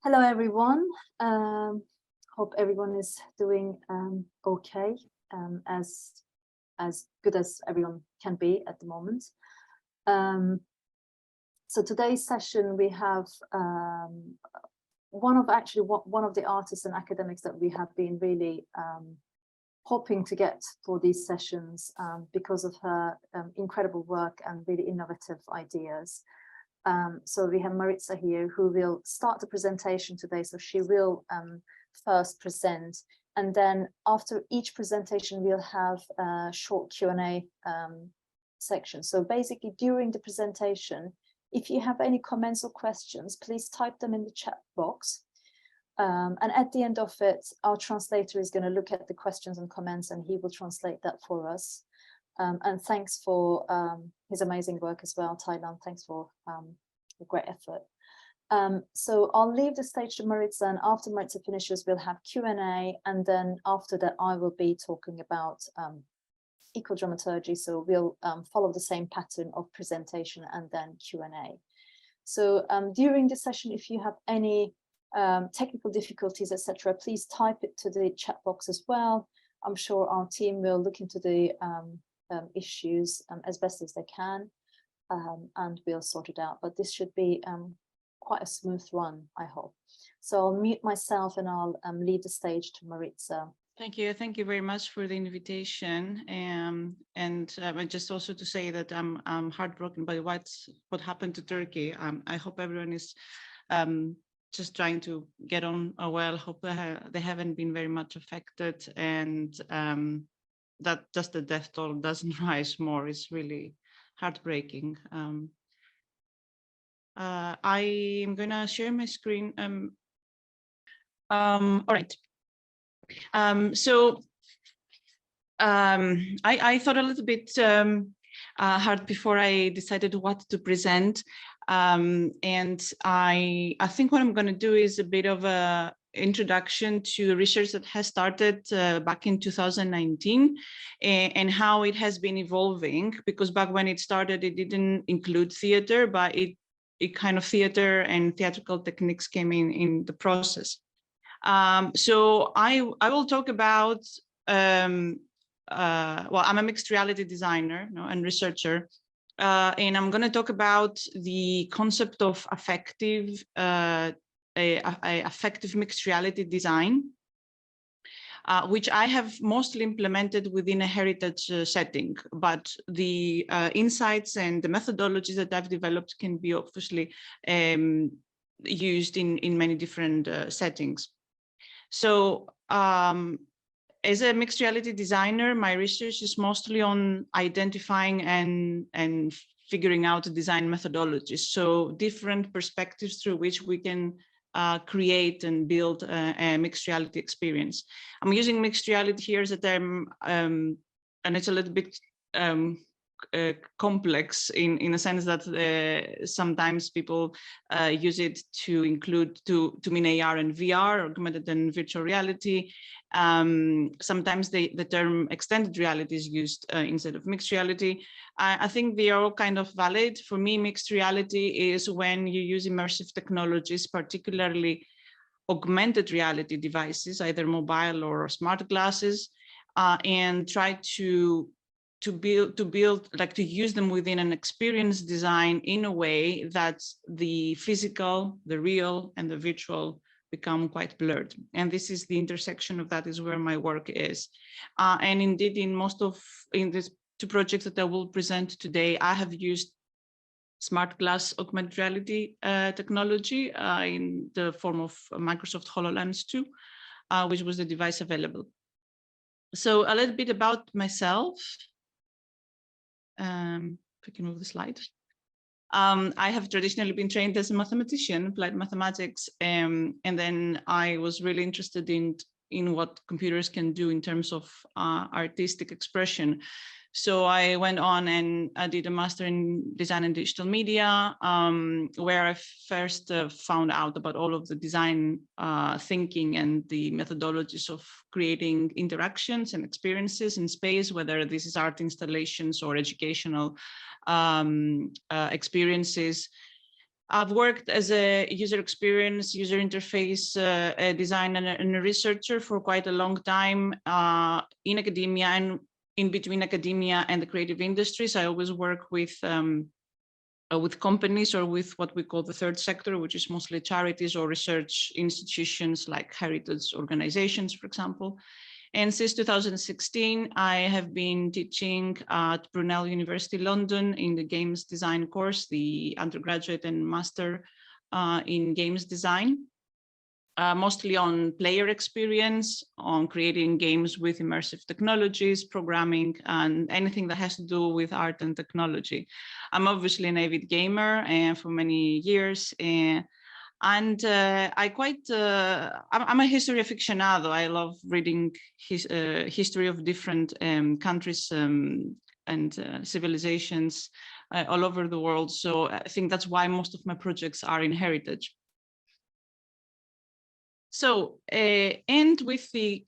Hello, everyone. Hope everyone is doing okay, as good as everyone can be at the moment. So today's session, we have one of the artists and academics that we have been really hoping to get for these sessions because of her incredible work and really innovative ideas. So we have Maritza here, who will start the presentation today. So she will first present, and then after each presentation, we'll have a short Q&A section. So basically, during the presentation, if you have any comments or questions, please type them in the chat box. And at the end of it, our translator is going to look at the questions and comments, and he will translate that for us. And thanks for his amazing work as well, Thailand. Thanks for a great effort. So I'll leave the stage to Maritza, and after Maritza finishes, we'll have Q&A, and then after that, I will be talking about ecodramaturgy. So we'll follow the same pattern of presentation and then Q&A. So during the session, if you have any technical difficulties, etc., please type it to the chat box as well. I'm sure our team will look into the issues as best as they can, and we'll sort it out. But this should be quite a smooth run, I hope. So I'll mute myself and I'll leave the stage to Maritza. Thank you very much for the invitation, and just also to say that I'm heartbroken by what happened to Turkey. I hope everyone is just trying to get on well. Hope they haven't been very much affected, and that just the death toll doesn't rise more is really heartbreaking. I am gonna share my screen. All right. I thought a little bit hard before I decided what to present, and I think what I'm going to do is a bit of a introduction to research that has started back in 2019 and how it has been evolving, because back when it started, it didn't include theater, but it kind of theater and theatrical techniques came in the process. So I will talk about, well, I'm a mixed reality designer, and researcher, and I'm going to talk about the concept of affective mixed reality design, which I have mostly implemented within a heritage setting, but the insights and the methodologies that I've developed can be obviously used in many different settings. So as a mixed reality designer, my research is mostly on identifying and figuring out design methodologies. So different perspectives through which we can create and build a mixed reality experience. I'm using mixed reality here as a term, and it's a little bit complex in a sense that sometimes people use it to include to mean AR and VR, augmented and virtual reality. Sometimes the term extended reality is used instead of mixed reality. I think they are all kind of valid. For me, mixed reality is when you use immersive technologies, particularly augmented reality devices, either mobile or smart glasses, and try to use them within an experience design in a way that the physical, the real, and the virtual become quite blurred. And this is the intersection of that is where my work is. And indeed, in these two projects that I will present today, I have used smart glass augmented reality technology in the form of Microsoft HoloLens 2, which was the device available. So a little bit about myself. If I can move the slide. I have traditionally been trained as a mathematician, applied mathematics, and then I was really interested in what computers can do in terms of artistic expression. So I went on and I did a master in design and digital media, where I first found out about all of the design thinking and the methodologies of creating interactions and experiences in space, whether this is art installations or educational experiences. I've worked as a user experience, user interface designer and a researcher for quite a long time in academia and in between academia and the creative industries. I always work with companies or with what we call the third sector, which is mostly charities or research institutions like heritage organizations, for example. And since 2016, I have been teaching at Brunel University London in the games design course, the undergraduate and master in games design, mostly on player experience, on creating games with immersive technologies, programming, and anything that has to do with art and technology. I'm obviously an avid gamer for many years. I'm a history aficionado. I love reading history of different countries and civilizations all over the world. So I think that's why most of my projects are in heritage. So, and with the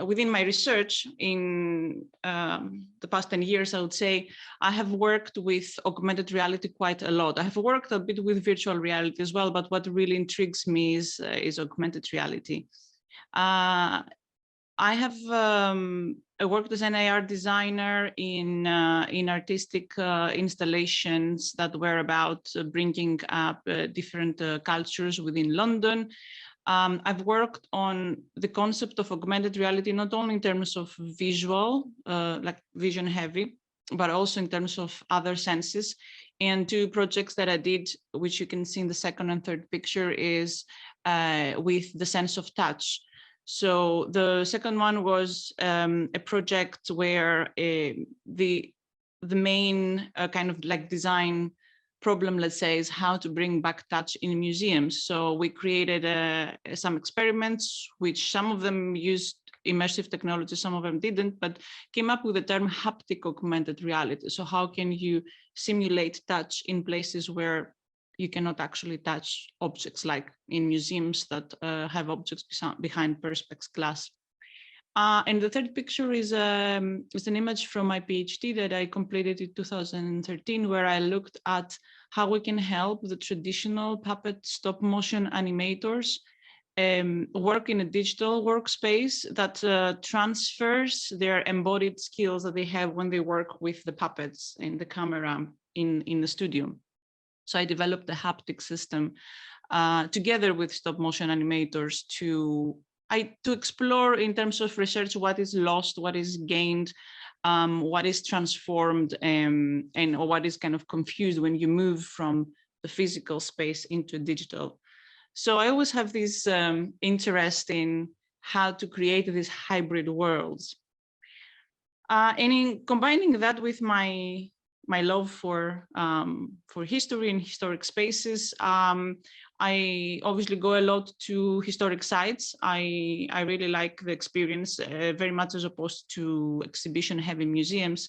within my research in the past 10 years, I would say I have worked with augmented reality quite a lot. I have worked a bit with virtual reality as well, but what really intrigues me is augmented reality. I have worked as an AR designer in artistic installations that were about bringing up different cultures within London. I've worked on the concept of augmented reality, not only in terms of visual, like vision heavy, but also in terms of other senses. And two projects that I did, which you can see in the second and third picture, is with the sense of touch. So the second one was a project where the main kind of like design problem, let's say, is how to bring back touch in museums. So we created some experiments, which some of them used immersive technology, some of them didn't, but came up with the term haptic augmented reality. So how can you simulate touch in places where you cannot actually touch objects, like in museums that have objects behind perspex glass. And the third picture is an image from my PhD that I completed in 2013, where I looked at how we can help the traditional puppet stop motion animators work in a digital workspace that transfers their embodied skills that they have when they work with the puppets in the camera in the studio. So I developed a haptic system together with stop motion animators to explore in terms of research what is lost, what is gained, what is transformed, and or what is kind of confused when you move from the physical space into digital. So I always have this interest in how to create these hybrid worlds. And in combining that with my love for history and historic spaces, I obviously go a lot to historic sites. I really like the experience very much as opposed to exhibition-heavy museums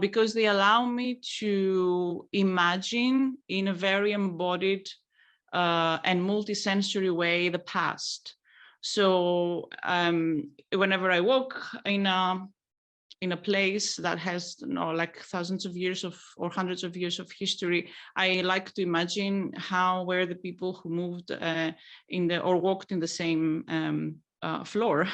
because they allow me to imagine in a very embodied and multi-sensory way the past. So whenever I walk in a place that has like thousands of years of or hundreds of years of history, I like to imagine how were the people who moved or walked in the same floor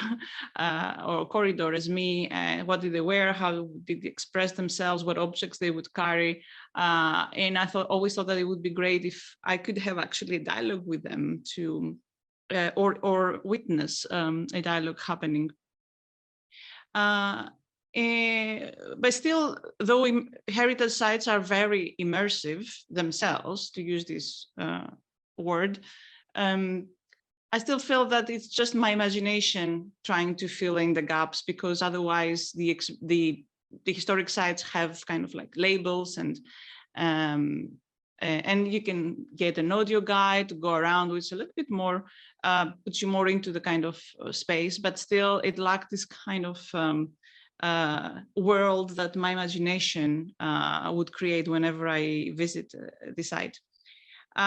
or corridor as me. What did they wear? How did they express themselves? What objects they would carry? And I always thought that it would be great if I could have actually a dialogue with them to or witness a dialogue happening. But still, though heritage sites are very immersive themselves, to use this word, I still feel that it's just my imagination trying to fill in the gaps, because otherwise the historic sites have kind of like labels, and you can get an audio guide to go around, which is a little bit more puts you more into the kind of space, but still it lacked this kind of world that my imagination would create whenever I visit the site.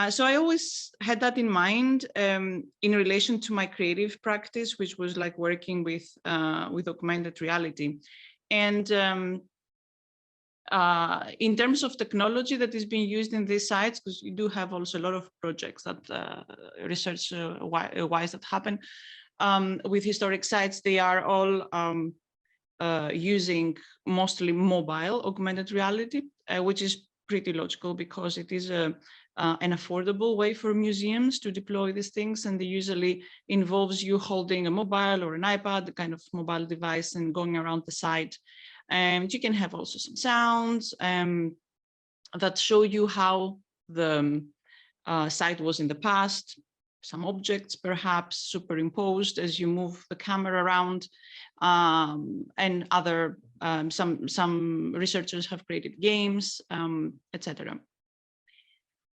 So I always had that in mind in relation to my creative practice, which was like working with augmented reality. And In terms of technology that is being used in these sites, because you do have also a lot of projects that research-wise that happen with historic sites, they are all using mostly mobile augmented reality, which is pretty logical because it is an affordable way for museums to deploy these things, and they usually involves you holding a mobile or an iPad, the kind of mobile device, and going around the site. And you can have also some sounds that show you how the site was in the past, some objects perhaps superimposed as you move the camera around, and other, some researchers have created games, etc.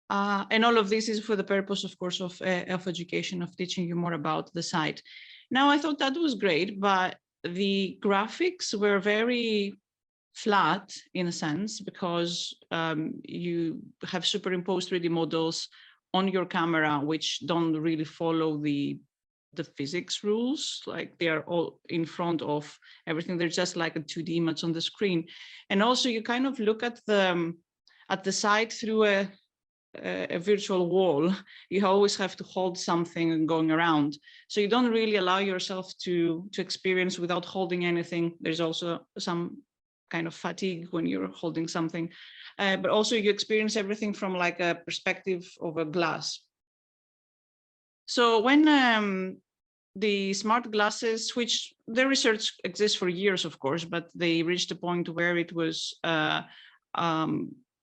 And all of this is for the purpose, of course, of education, of teaching you more about the site. Now, I thought that was great, but the graphics were very flat in a sense, because you have superimposed 3D models on your camera, which don't really follow the physics rules. Like they are all in front of everything. They're just like a 2D image on the screen. And also you kind of look at the site through a virtual wall. You always have to hold something and going around. So you don't really allow yourself to experience without holding anything. There's also some kind of fatigue when you're holding something, but also you experience everything from like a perspective of a glass. So when the smart glasses, which the research exists for years, of course, but they reached a point where it was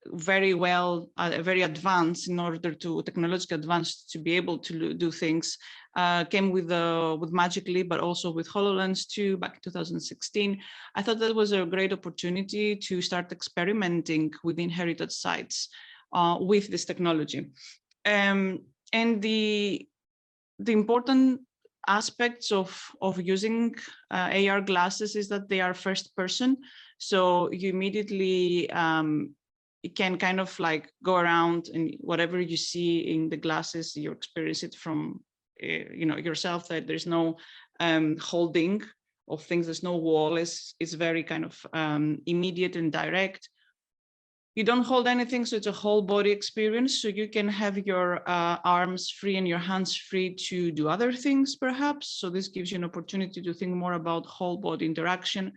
very well, very advanced in order to technologically advanced to be able to do things, came with Magically, but also with HoloLens 2 back in 2016. I thought that was a great opportunity to start experimenting within heritage sites with this technology. And the important aspects of using AR glasses is that they are first person. So you immediately you can kind of like go around, and whatever you see in the glasses, you experience it from you know, yourself, that there's no holding of things, there's no wall, it's very kind of immediate and direct. You don't hold anything, so it's a whole body experience. So you can have your arms free and your hands free to do other things, perhaps. So this gives you an opportunity to think more about whole body interaction.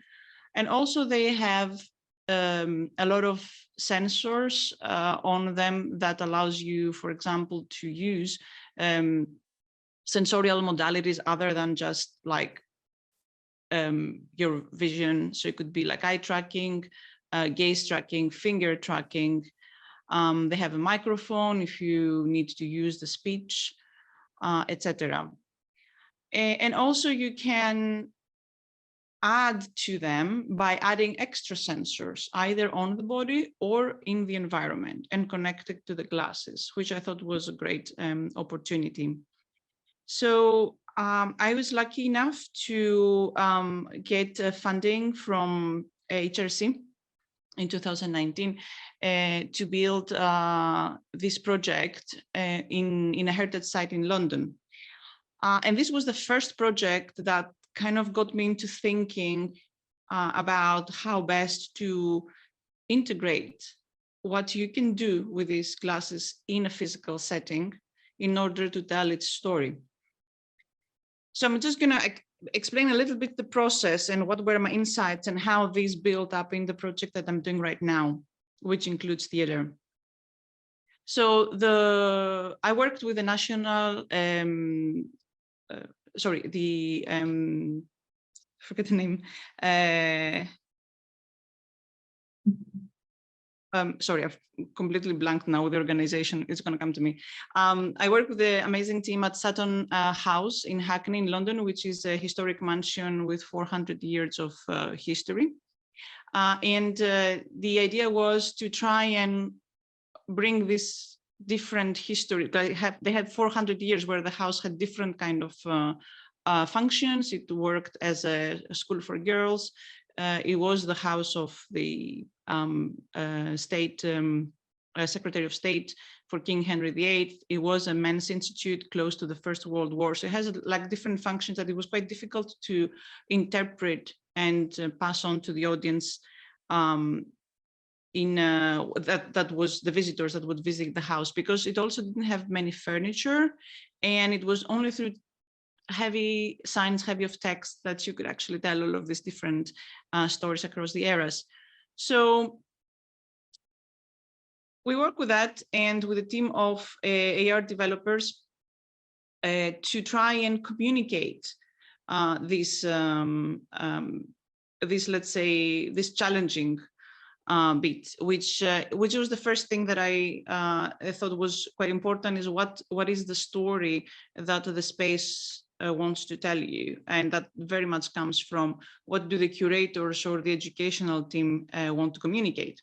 And also they have a lot of sensors on them that allows you, for example, to use sensorial modalities other than just like your vision. So it could be like eye tracking, gaze tracking, finger tracking. They have a microphone if you need to use the speech, etc. And also you can add to them by adding extra sensors, either on the body or in the environment, and connected to the glasses, which I thought was a great opportunity. So I was lucky enough to get funding from HRC in 2019 to build this project in a heritage site in London. And this was the first project that kind of got me into thinking about how best to integrate what you can do with these glasses in a physical setting in order to tell its story. So I'm just going to explain a little bit the process and what were my insights and how these built up in the project that I'm doing right now, which includes theater. So I worked with the national, forget the name. Sorry, I've completely blanked now with the organization. It's going to come to me. I work with the amazing team at Sutton House in Hackney in London, which is a historic mansion with 400 years of history. And the idea was to try and bring this different history. They had 400 years where the house had different kind of functions. It worked as a school for girls. It was the house of the Secretary of State for King Henry VIII. It was a men's institute close to the First World War. So it has like different functions that it was quite difficult to interpret and pass on to the audience that was the visitors that would visit the house, because it also didn't have many furniture, and it was only through heavy signs, heavy of text, that you could actually tell all of these different stories across the eras. So we work with that and with a team of AR developers to try and communicate this, let's say, this challenging bit, which was the first thing that I thought was quite important, is what is the story that the space wants to tell you, and that very much comes from what do the curators or the educational team want to communicate.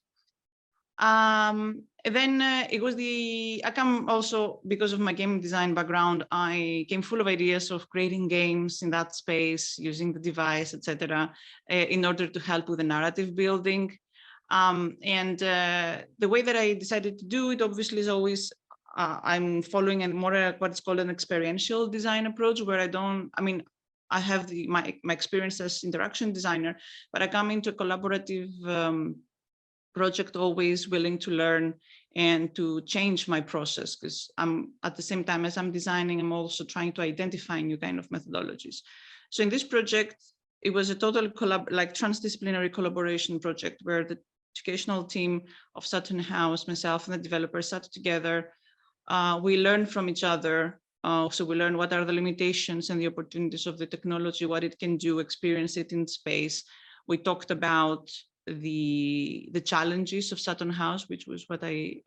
Then it was I come also, because of my game design background, I came full of ideas of creating games in that space, using the device, etc., in order to help with the narrative building. And the way that I decided to do it, obviously, is always I'm following a more what's called an experiential design approach, where I have my experience as interaction designer, but I come into a collaborative project always willing to learn and to change my process, because I'm, at the same time as I'm designing, I'm also trying to identify new kind of methodologies. So in this project, it was a total transdisciplinary collaboration project, where the educational team of Sutton House, myself and the developers sat together. We learned from each other. So we learned what are the limitations and the opportunities of the technology, what it can do, experience it in space. We talked about the challenges of Sutton House, which was what I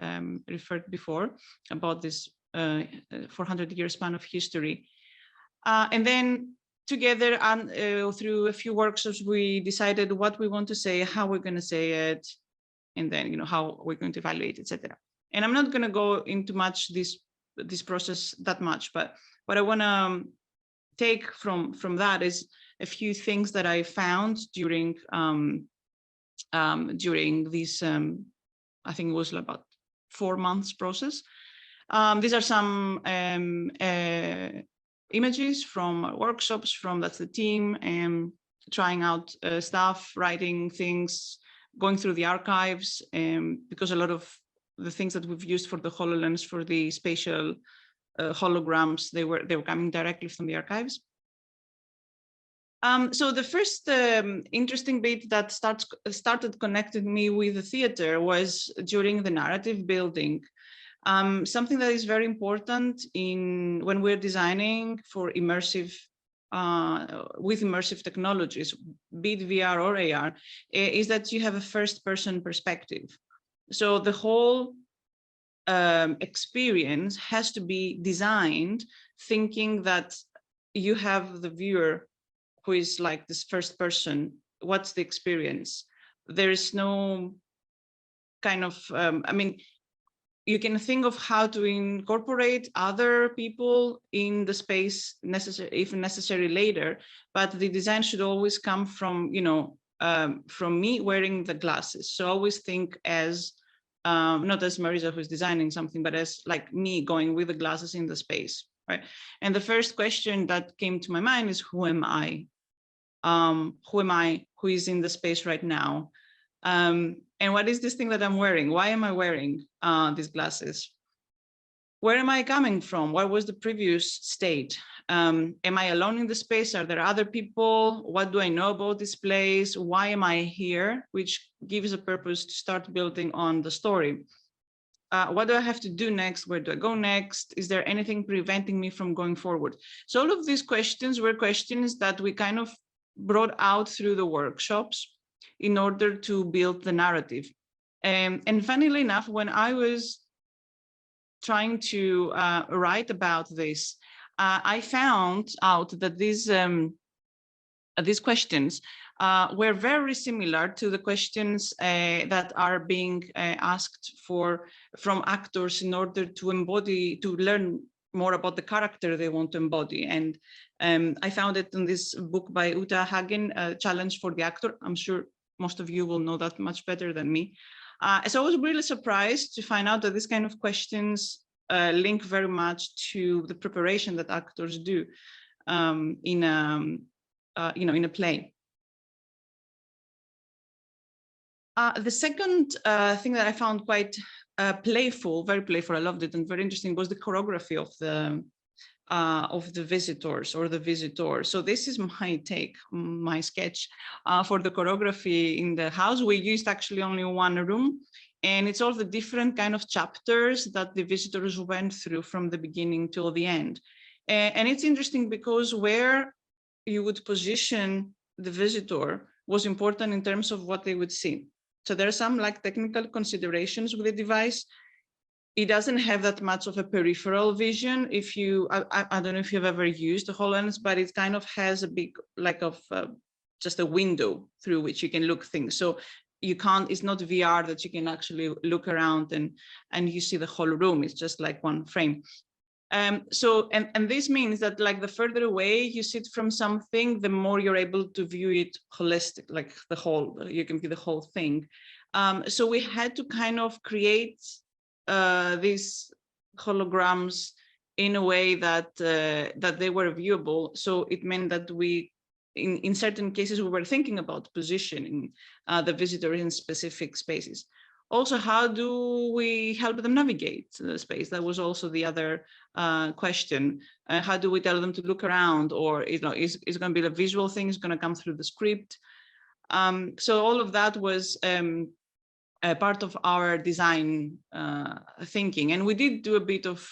referred before, about this 400-year span of history. And then together, through a few workshops, we decided what we want to say, how we're going to say it, and then how we're going to evaluate, etc. And I'm not going to go into much this process that much, but what I want to take from that is a few things that I found during this, I think it was about 4 months process. These are some images from workshops, that's the team, and trying out stuff, writing things, going through the archives, because a lot of the things that we've used for the HoloLens, for the spatial holograms, they were coming directly from the archives. So the first interesting bit that started connecting me with the theater was during the narrative building. Something that is very important when we're designing for immersive, with immersive technologies, be it VR or AR, is that you have a first-person perspective. So the whole experience has to be designed thinking that you have the viewer who is like this first person. What's the experience? There is no kind of, you can think of how to incorporate other people in the space, if necessary later, but the design should always come from, from me wearing the glasses. So always think as, not as Marisa who's designing something, but as like me going with the glasses in the space, right? And the first question that came to my mind is, who am I? Who am I? Who is in the space right now? And what is this thing that I'm wearing? Why am I wearing these glasses? Where am I coming from? What was the previous state? Am I alone in the space? Are there other people? What do I know about this place? Why am I here? Which gives a purpose to start building on the story. What do I have to do next? Where do I go next? Is there anything preventing me from going forward? So all of these questions were questions that we kind of brought out through the workshops in order to build the narrative. And funnily enough, when I was trying to write about this, I found out that these questions were very similar to the questions that are being asked from actors in order to learn more about the character they want to embody. And I found it in this book by Uta Hagen, Challenge for the Actor. I'm sure most of you will know that much better than me. So I was really surprised to find out that this kind of questions link very much to the preparation that actors do in a play. The second thing that I found quite playful, very playful, I loved it, and very interesting, was the choreography of the visitors or the visitor. So this is my take, my sketch for the choreography in the house. We used actually only one room, and it's all the different kind of chapters that the visitors went through from the beginning till the end. And it's interesting because where you would position the visitor was important in terms of what they would see. So there are some like technical considerations with the device. It doesn't have that much of a peripheral vision. If you, I don't know if you've ever used the HoloLens, but it kind of has a big, like of just a window through which you can look things. So you can't, it's not VR that you can actually look around and you see the whole room. It's just like one frame. So, and this means that like the further away you sit from something, the more you're able to view it holistic, like the whole, you can view the whole thing. So we had to kind of create these holograms in a way that that they were viewable. So it meant that we, in certain cases, we were thinking about positioning the visitor in specific spaces. Also, how do we help them navigate the space? That was also the other question. How do we tell them to look around, or is it going to be the visual thing is going to come through the script? So all of that was part of our design thinking, and we did do a bit of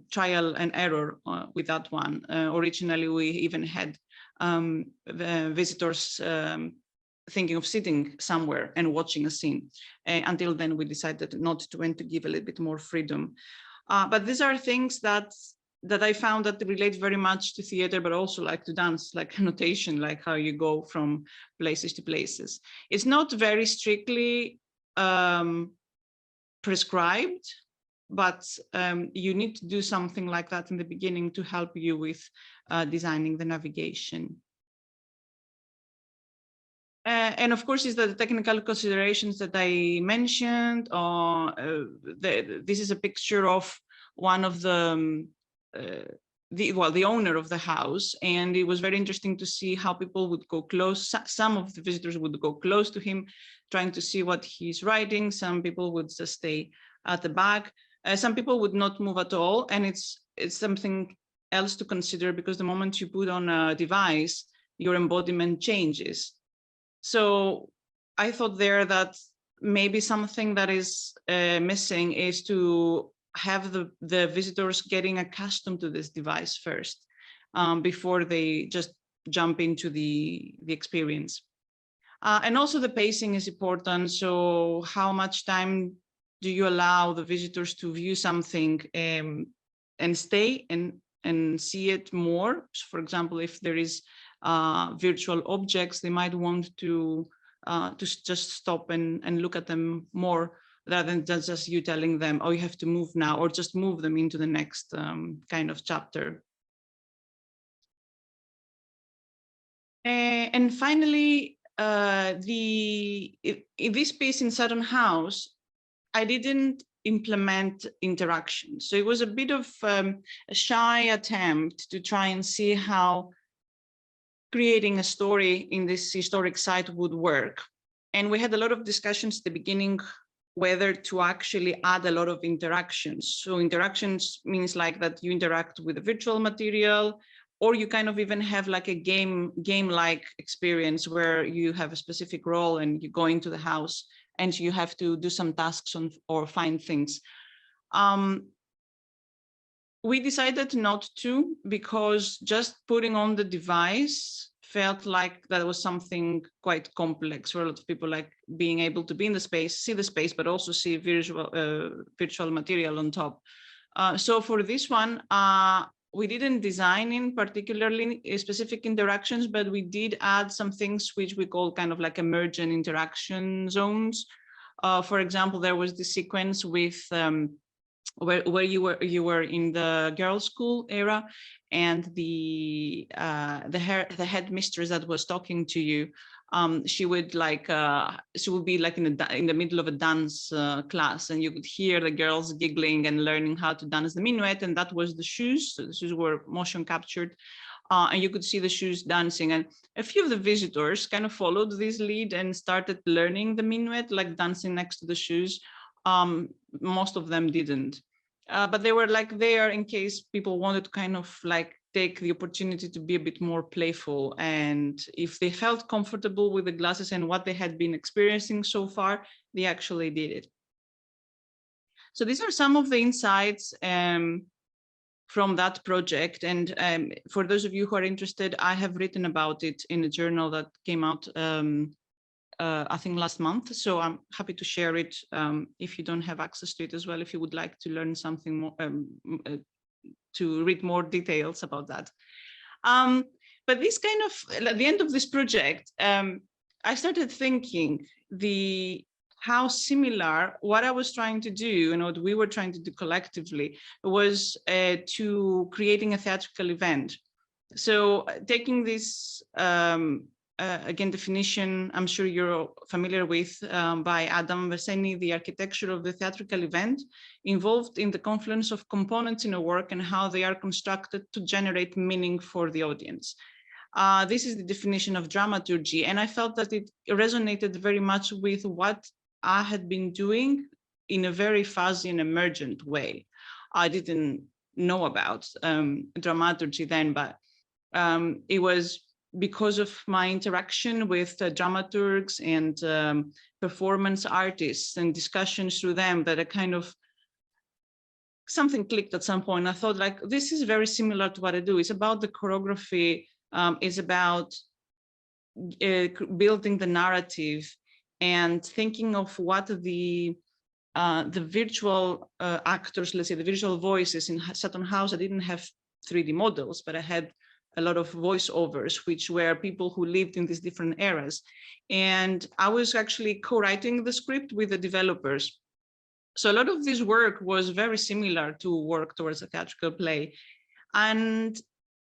trial and error with that one. Originally, we even had the visitors thinking of sitting somewhere and watching a scene. Until then, we decided not to, and to give a little bit more freedom. But these are things that I found that relate very much to theater, but also like to dance, like annotation, like how you go from places to places. It's not very strictly prescribed, but you need to do something like that in the beginning to help you with designing the navigation. And of course, is the technical considerations that I mentioned. This is a picture of one of the owner of the house, and it was very interesting to see how people would go close. Some of the visitors would go close to him, trying to see what he's writing. Some people would just stay at the back. Some people would not move at all, and it's something else to consider, because the moment you put on a device, your embodiment changes. So I thought there that maybe something that is missing is to have the visitors getting accustomed to this device first, before they just jump into the experience. And also the pacing is important. So how much time do you allow the visitors to view something and stay and see it more? So for example, if there is virtual objects, they might want to just stop and look at them more, rather than just you telling them, oh, you have to move now, or just move them into the next kind of chapter. And finally, in this piece in Sutton House, I didn't implement interaction. So it was a bit of a shy attempt to try and see how creating a story in this historic site would work. And we had a lot of discussions at the beginning whether to actually add a lot of interactions. So interactions means like that you interact with the virtual material, or you kind of even have like a game-like experience where you have a specific role and you go into the house and you have to do some tasks or find things. We decided not to, because just putting on the device felt like that was something quite complex for a lot of people, like being able to be in the space, see the space, but also see virtual material on top. So for this one, we didn't design in particularly specific interactions, but we did add some things which we call kind of like emergent interaction zones. For example, there was the sequence with where you were in the girls' school era, and the headmistress that was talking to you, she would be like in the middle of a dance class, and you could hear the girls giggling and learning how to dance the minuet, and that was the shoes. So the shoes were motion captured. and you could see the shoes dancing. And a few of the visitors kind of followed this lead and started learning the minuet, like dancing next to the shoes. Most of them didn't. But they were like there in case people wanted to kind of like take the opportunity to be a bit more playful. And if they felt comfortable with the glasses and what they had been experiencing so far, they actually did it. So these are some of the insights from that project. And for those of you who are interested, I have written about it in a journal that came out I think last month. So I'm happy to share it if you don't have access to it as well, if you would like to learn something more, to read more details about that. But this kind of, at the end of this project, I started thinking how similar what I was trying to do and what we were trying to do collectively was to creating a theatrical event. So taking this, again, definition, I'm sure you're familiar with, by Adam Verseni, the architecture of the theatrical event involved in the confluence of components in a work and how they are constructed to generate meaning for the audience. This is the definition of dramaturgy, and I felt that it resonated very much with what I had been doing in a very fuzzy and emergent way. I didn't know about dramaturgy then, but it was because of my interaction with dramaturgs and performance artists and discussions through them that I kind of, something clicked at some point. I thought, like, this is very similar to what I do. It's about the choreography, it's about building the narrative and thinking of what the virtual actors, let's say the visual voices in Sutton House. I didn't have 3D models, but I had a lot of voiceovers, which were people who lived in these different eras. And I was actually co-writing the script with the developers. So a lot of this work was very similar to work towards a theatrical play. And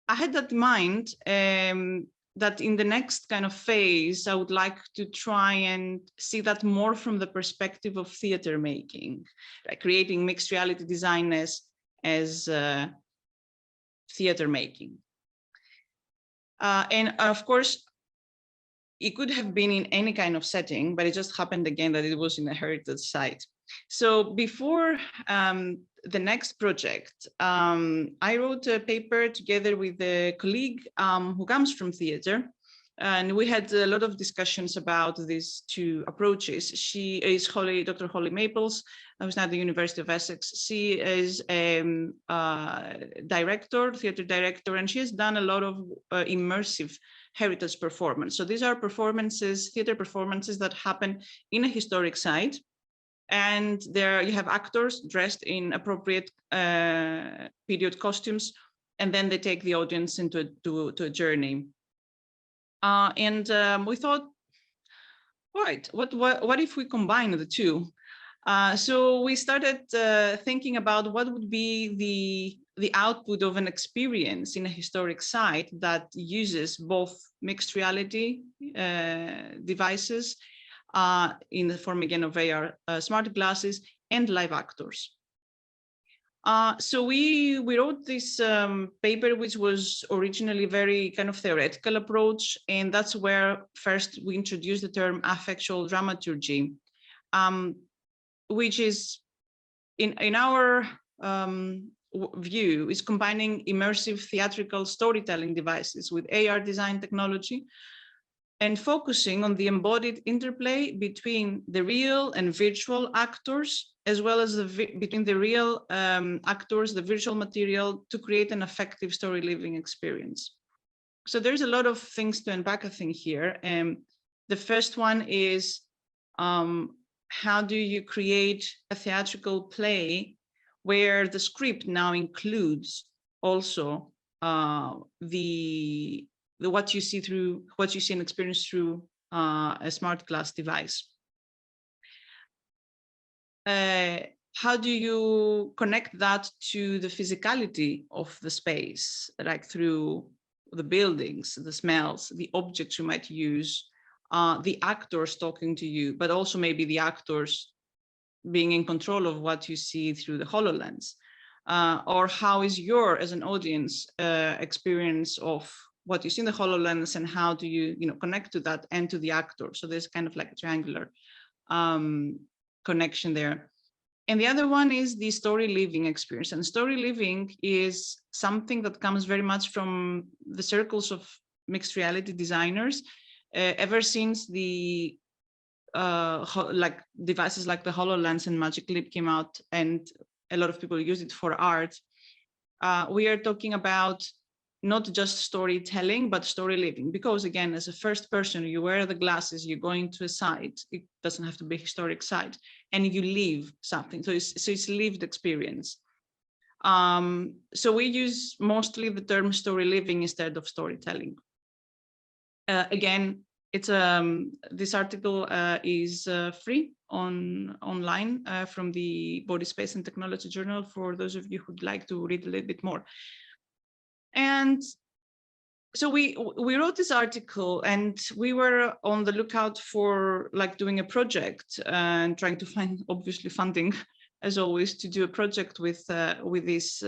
I had that in mind, that in the next kind of phase, I would like to try and see that more from the perspective of theater making, like creating mixed reality design as theater making. And of course, it could have been in any kind of setting, but it just happened again that it was in a heritage site. So before the next project, I wrote a paper together with a colleague who comes from theater, and we had a lot of discussions about these two approaches. She is Dr. Holly Maples, who's now at the University of Essex. She is a director, theater director, and she has done a lot of immersive heritage performance. So these are performances, theater performances that happen in a historic site. And there you have actors dressed in appropriate period costumes, and then they take the audience into a journey. We thought, right, what if we combine the two? So we started thinking about what would be the output of an experience in a historic site that uses both mixed reality devices in the form again of AR smart glasses and live actors. So we wrote this paper, which was originally very kind of theoretical approach, and that's where first we introduced the term affectual dramaturgy, which is in our view is combining immersive theatrical storytelling devices with AR design technology and focusing on the embodied interplay between the real and virtual actors, as well as between the real actors, the virtual material, to create an effective story living experience. So there's a lot of things to unpack, I think, here. The first one is how do you create a theatrical play where the script now includes also what you see and experience through a smart glass device. How do you connect that to the physicality of the space, like through the buildings, the smells, the objects you might use, the actors talking to you, but also maybe the actors being in control of what you see through the HoloLens. or how is your, as an audience, experience of what you see in the HoloLens, and how do you, connect to that and to the actor? So there's kind of like a triangular connection there. And the other one is the story living experience. And story living is something that comes very much from the circles of mixed reality designers, ever since the like devices like the HoloLens and Magic Leap came out, and a lot of people use it for art. We are talking about not just storytelling, but story living, because again, as a first person, you wear the glasses, you go into a site, it doesn't have to be a historic site, and you live something. So it's lived experience. So we use mostly the term story living instead of storytelling. Again, it's this article is free online from the Body, Space and Technology Journal for those of you who'd like to read a little bit more. And so we wrote this article, and we were on the lookout for like doing a project and trying to find, obviously, funding, as always, to do a project with this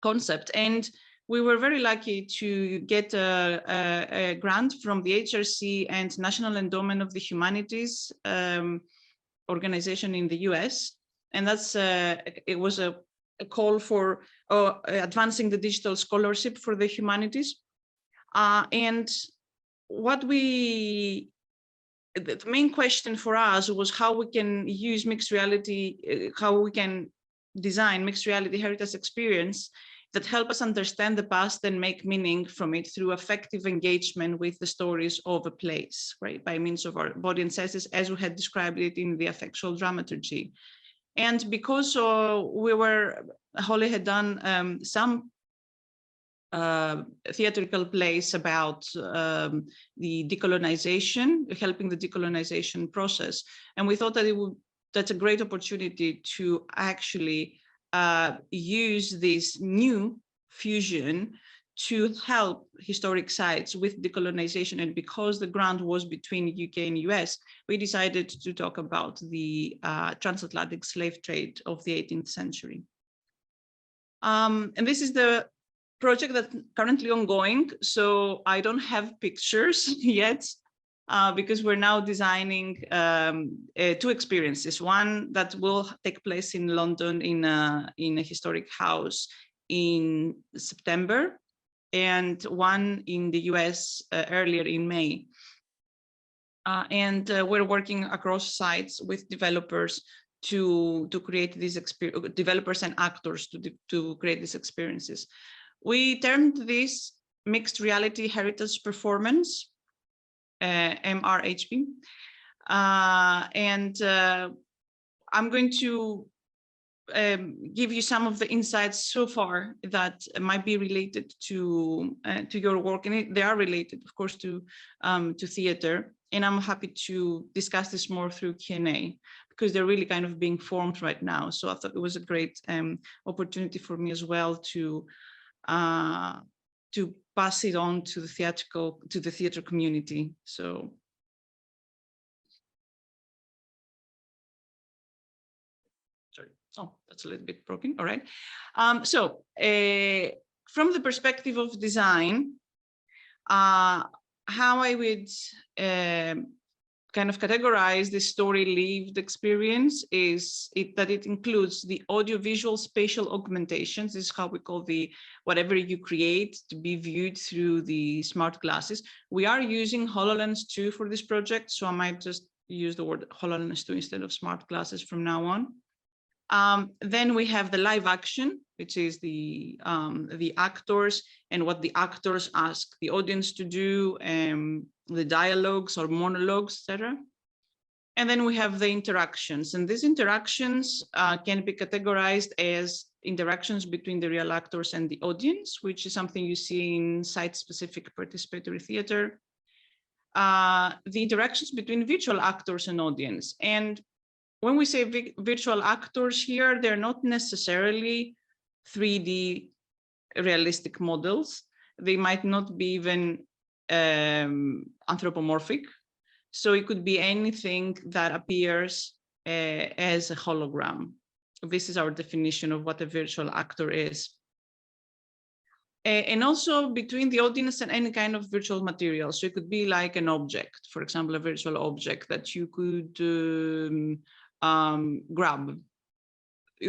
concept. And we were very lucky to get a grant from the HRC and National Endowment of the Humanities organization in the US. And that's it was a call for advancing the digital scholarship for the humanities. And what the main question for us was how we can use mixed reality, how we can design mixed reality heritage experience that help us understand the past and make meaning from it through effective engagement with the stories of a place, right? By means of our body and senses, as we had described it in the affectual dramaturgy. And because Holly had done some theatrical plays about the decolonization, helping the decolonization process. And we thought that that's a great opportunity to actually use this new fusion to help historic sites with decolonization. And because the grant was between UK and US, we decided to talk about the transatlantic slave trade of the 18th century. And this is the project that's currently ongoing. So I don't have pictures yet, because we're now designing 2 experiences. One that will take place in London in a historic house in September, and one in the US earlier in May. And we're working across sites with developers to create these developers and actors to create these experiences. We termed this mixed reality heritage performance, MRHP. And I'm going to give you some of the insights so far that might be related to your work, and they are related, of course, to theater. And I'm happy to discuss this more through Q&A, because they're really kind of being formed right now. So I thought it was a great opportunity for me as well to pass it on to the theater community. So. Oh, that's a little bit broken. All right. So from the perspective of design, how I would kind of categorize the story lived experience is that it includes the audiovisual spatial augmentations. This is how we call whatever you create to be viewed through the smart glasses. We are using HoloLens 2 for this project, so I might just use the word HoloLens 2 instead of smart glasses from now on. Then we have the live action, which is the actors and what the actors ask the audience to do, the dialogues or monologues, etc. And then we have the interactions, and these interactions can be categorized as interactions between the real actors and the audience, which is something you see in site-specific participatory theater. The interactions between virtual actors and audience. And when we say virtual actors here, they're not necessarily 3D realistic models. They might not be even anthropomorphic. So it could be anything that appears as a hologram. This is our definition of what a virtual actor is. And also between the audience and any kind of virtual material. So it could be like an object, for example, a virtual object that you could grab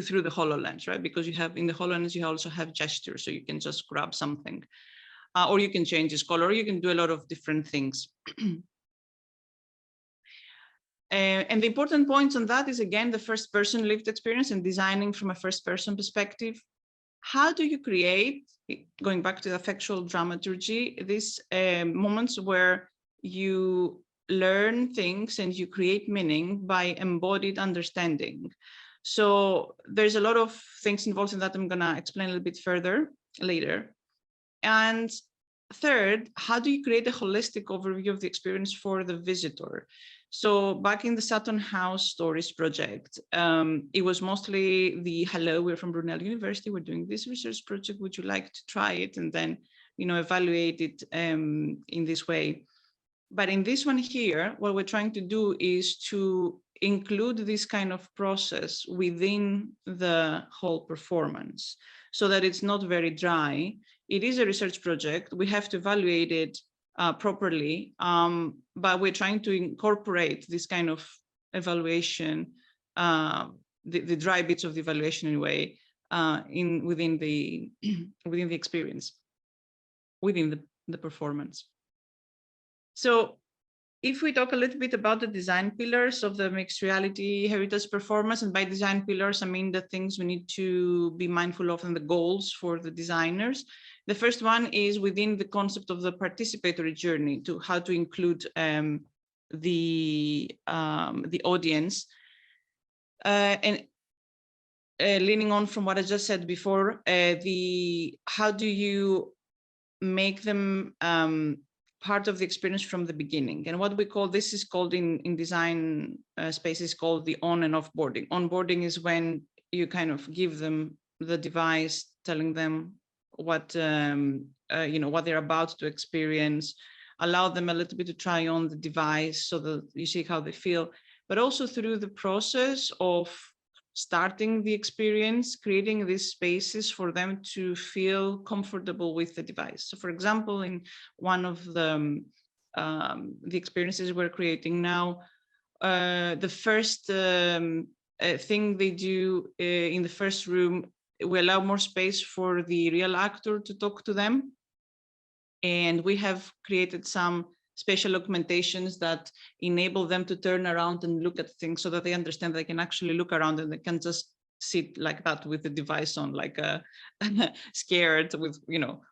through the HoloLens, right? Because you have in the HoloLens, you also have gestures, so you can just grab something, or you can change its color, or you can do a lot of different things. And the important points on that is, again, the first person lived experience and designing from a first person perspective. How do you create, going back to the affectual dramaturgy, these moments where you learn things and you create meaning by embodied understanding? So there's a lot of things involved in that I'm going to explain a little bit further later. And third, how do you create a holistic overview of the experience for the visitor? So back in the Sutton House Stories project, it was mostly the, hello, we're from Brunel University, we're doing this research project, would you like to try it? And then, you know, evaluate it in this way. But in this one here, what we're trying to do is to include this kind of process within the whole performance so that it's not very dry. It is a research project. We have to evaluate it properly, but we're trying to incorporate this kind of evaluation, the dry bits of the evaluation anyway, within the experience, within the performance. So if we talk a little bit about the design pillars of the mixed reality heritage performance, and by design pillars, I mean the things we need to be mindful of and the goals for the designers. The first one is within the concept of the participatory journey, to how to include the audience. And leaning on from what I just said before, how do you make them part of the experience from the beginning? And what we call, this is called in design spaces called the on and off boarding. Onboarding is when you kind of give them the device, telling them what what they're about to experience, allow them a little bit to try on the device so that you see how they feel, but also through the process of starting the experience, creating these spaces for them to feel comfortable with the device. So for example, in one of the experiences we're creating now, the first thing they do in the first room, we allow more space for the real actor to talk to them. And we have created some spatial augmentations that enable them to turn around and look at things so that they understand they can actually look around and they can just sit like that with the device on, like scared with,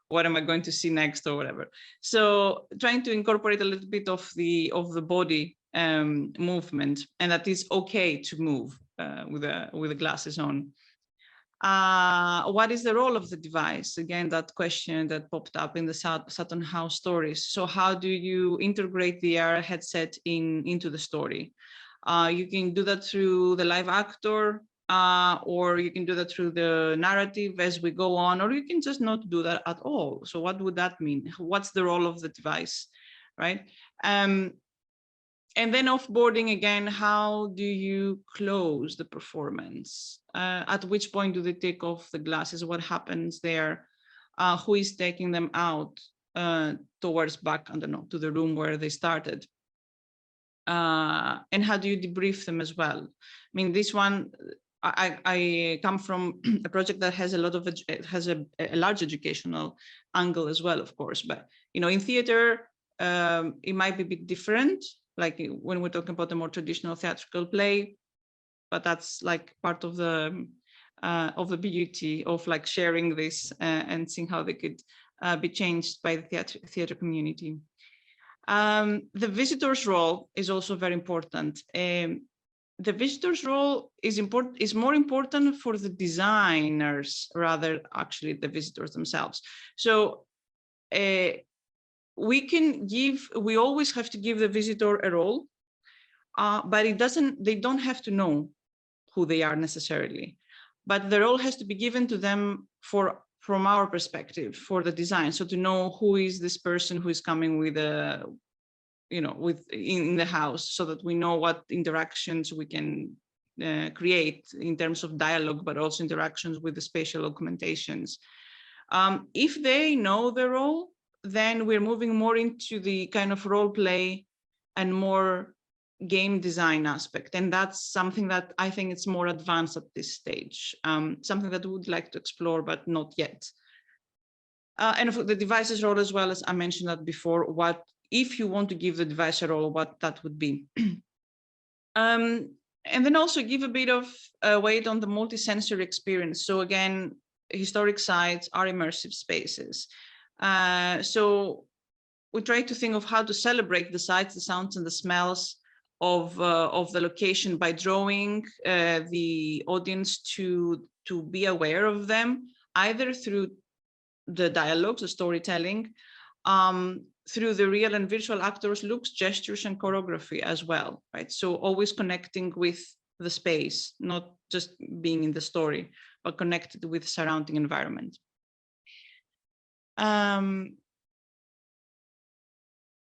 what am I going to see next or whatever. So trying to incorporate a little bit of the body movement, and that is okay to move with the glasses on. What is the role of the device? Again, that question that popped up in the Sutton House Stories. So how do you integrate the AR headset into the story? You can do that through the live actor, or you can do that through the narrative as we go on, or you can just not do that at all. So what would that mean? What's the role of the device, right? And then offboarding, again, how do you close the performance? At which point do they take off the glasses? What happens there? Who is taking them out towards back, I don't know, to the room where they started? And how do you debrief them as well? I mean, this one, I come from a project that has a lot of, has a large educational angle as well, of course. But, in theater, it might be a bit different, like when we're talking about the more traditional theatrical play, but that's like part of the beauty of like sharing this and seeing how they could be changed by the theater community. The visitor's role is also very important. The visitor's role is more important for the designers rather actually the visitors themselves. So we always have to give the visitor a role, but they don't have to know who they are necessarily, but the role has to be given to them from our perspective for the design. So to know who is this person who is coming with in the house, so that we know what interactions we can create in terms of dialogue, but also interactions with the spatial augmentations. If they know the role, then we're moving more into the kind of role play and more game design aspect. And that's something that I think it's more advanced at this stage, something that we would like to explore, but not yet. And for the device's role as well, as I mentioned that before, what if you want to give the device a role, what that would be. And then also give a bit of weight on the multisensory experience. So again, historic sites are immersive spaces. So we try to think of how to celebrate the sights, the sounds, and the smells of the location by drawing the audience to be aware of them, either through the dialogues, the storytelling, through the real and virtual actors' looks, gestures, and choreography as well, right? So always connecting with the space, not just being in the story, but connected with the surrounding environment. And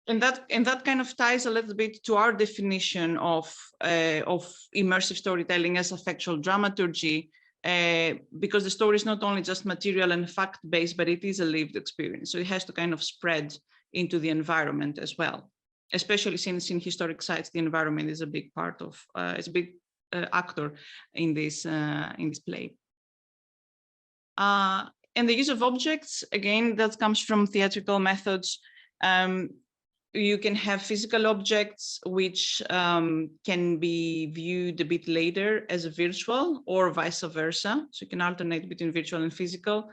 that kind of ties a little bit to our definition of immersive storytelling as affectual dramaturgy, because the story is not only just material and fact-based, but it is a lived experience. So it has to kind of spread into the environment as well, especially since in historic sites, the environment is a big part of, it's a big actor in this play. And the use of objects, again, that comes from theatrical methods. You can have physical objects which can be viewed a bit later as a virtual or vice versa. So you can alternate between virtual and physical.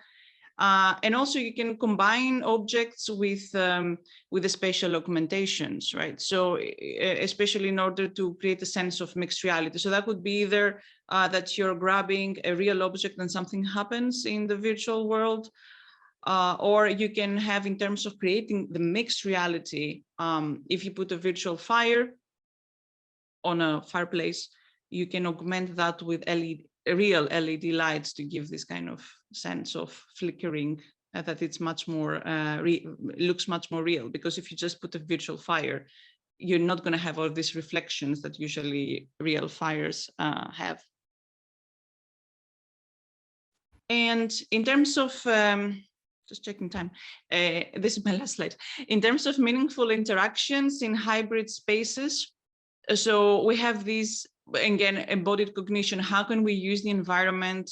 And also you can combine objects with the spatial augmentations, right? So especially in order to create a sense of mixed reality. So that would be either that you're grabbing a real object and something happens in the virtual world, or you can have, in terms of creating the mixed reality, if you put a virtual fire on a fireplace, you can augment that with real LED lights to give this kind of sense of flickering, that it's much more, looks much more real. Because if you just put a virtual fire, you're not going to have all these reflections that usually real fires have. And in terms of, just checking time, this is my last slide. In terms of meaningful interactions in hybrid spaces, so we have these, again, embodied cognition. How can we use the environment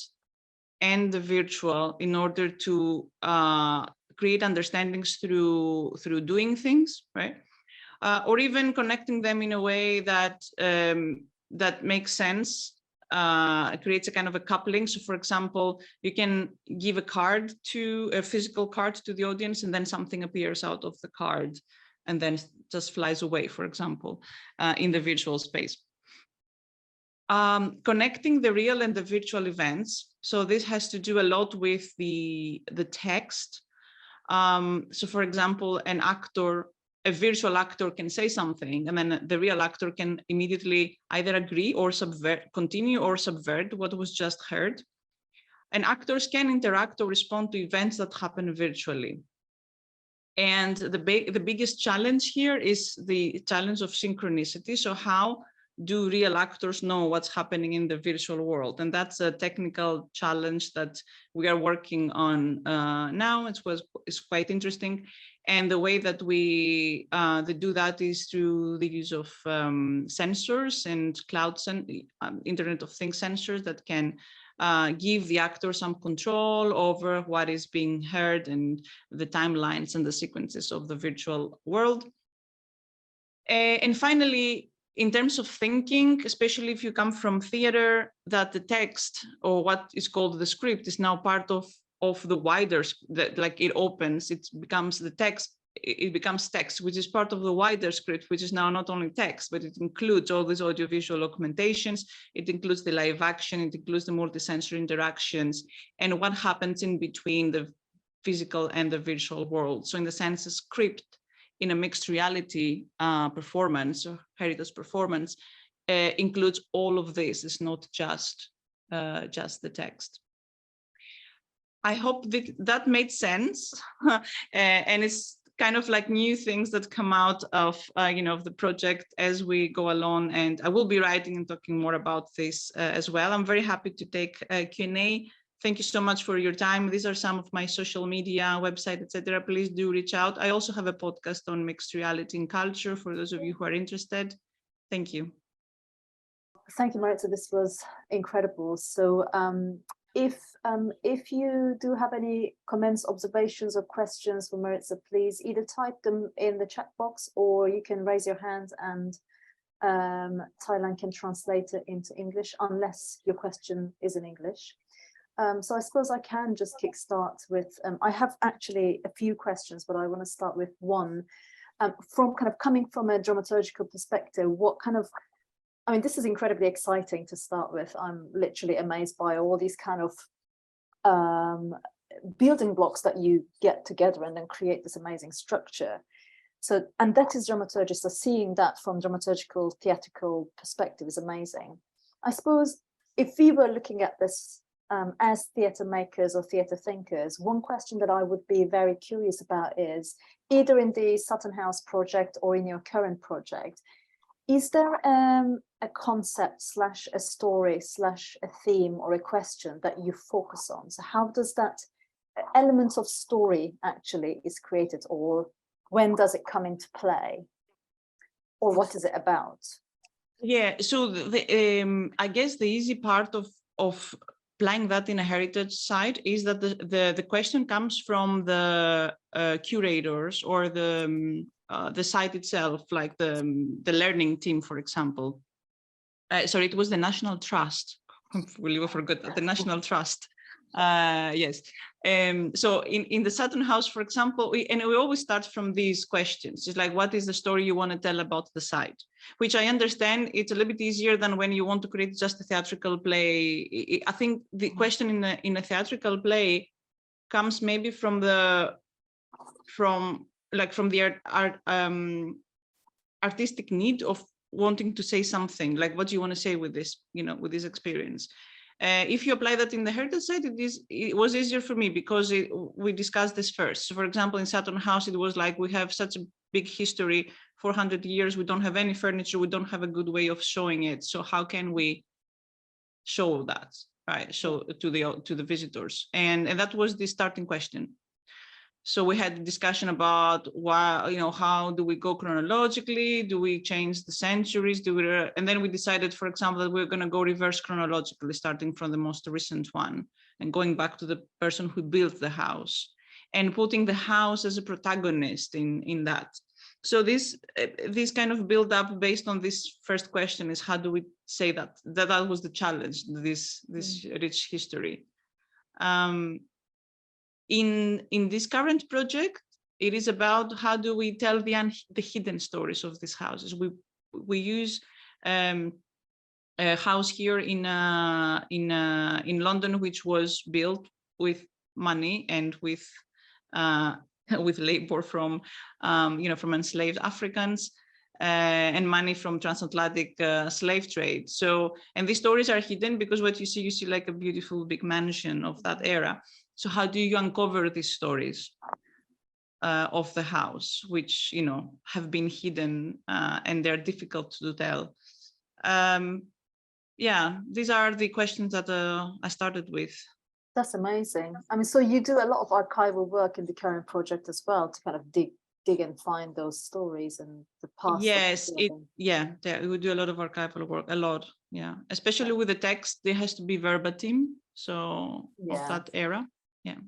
and the virtual in order to create understandings through doing things, right? Or even connecting them in a way that that makes sense. Creates a kind of a coupling. So for example, you can give a physical card to the audience, and then something appears out of the card and then just flies away, for example, in the virtual space. Connecting the real and the virtual events. So this has to do a lot with the text. So for example, a virtual actor can say something, and then the real actor can immediately either agree or continue or subvert what was just heard. And actors can interact or respond to events that happen virtually. And the biggest challenge here is the challenge of synchronicity. So how do real actors know what's happening in the virtual world? And that's a technical challenge that we are working on now. It's quite interesting. And the way that we do that is through the use of sensors and Internet of Things sensors that can give the actor some control over what is being heard and the timelines and the sequences of the virtual world. And finally, in terms of thinking, especially if you come from theater, that the text, or what is called the script, is now part of the wider, like it opens, it becomes the text, it becomes text, which is part of the wider script, which is now not only text, but it includes all these audiovisual augmentations, it includes the live action, it includes the multisensory interactions, and what happens in between the physical and the virtual world. So in the sense, a script in a mixed reality performance or heritage performance includes all of this. It's not just the text. I hope that made sense, and it's kind of like new things that come out of of the project as we go along, and I will be writing and talking more about this as well. I'm very happy to take Q&A. Thank you so much for your time. These are some of my social media, website, etc. Please do reach out. I also have a podcast on mixed reality and culture for those of you who are interested. Thank you. Thank you, Maritza. This was incredible. So if you do have any comments, observations, or questions for Maritza, please either type them in the chat box, or you can raise your hand and Thailand can translate it into English, unless your question is in English. So I suppose I can just kickstart with, I have actually a few questions, but I want to start with one. From kind of coming from a dramaturgical perspective, what kind of, I mean, this is incredibly exciting to start with. I'm literally amazed by all these kind of building blocks that you get together and then create this amazing structure. So, and that is dramaturgy. So seeing that from dramaturgical, theatrical perspective is amazing. I suppose if we were looking at this as theatre makers or theatre thinkers, one question that I would be very curious about is, either in the Sutton House project or in your current project, is there a concept / a story / a theme or a question that you focus on? So how does that element of story actually is created, or when does it come into play, or what is it about? Yeah, so I guess the easy part of applying that in a heritage site is that the question comes from the curators or the site itself, like the learning team, for example. Sorry, it was the National Trust. We forgot that, the National Trust. Yes. So in the Sutton House, for example, we always start from these questions. It's like, what is the story you want to tell about the site? Which I understand it's a little bit easier than when you want to create just a theatrical play. I think the question in a theatrical play comes maybe from the artistic need of wanting to say something, like, what do you want to say with this, with this experience. If you apply that in the heritage site, it was easier for me because we discussed this first. So for example, in Sutton House, it was like, we have such a big history, 400 years, we don't have any furniture, we don't have a good way of showing it. So how can we show that, right? Show to the visitors. And that was the starting question. So we had a discussion about why, how do we go chronologically? Do we change the centuries? And then we decided, for example, that we're going to go reverse chronologically, starting from the most recent one and going back to the person who built the house and putting the house as a protagonist in that. So this kind of build up based on this first question is, how do we say that was the challenge, this rich history. In this current project, it is about how do we tell the hidden stories of these houses. We use a house here in London, which was built with money and with labor from from enslaved Africans and money from transatlantic slave trade. So, and these stories are hidden because what you see like a beautiful big mansion of that era. So how do you uncover these stories of the house, which, have been hidden and they're difficult to tell? Yeah, these are the questions that I started with. That's amazing. I mean, so you do a lot of archival work in the current project as well to kind of dig and find those stories and the past. Yes, we do a lot of archival work, a lot. Yeah, especially with the text, there has to be verbatim. So of that era. Yeah.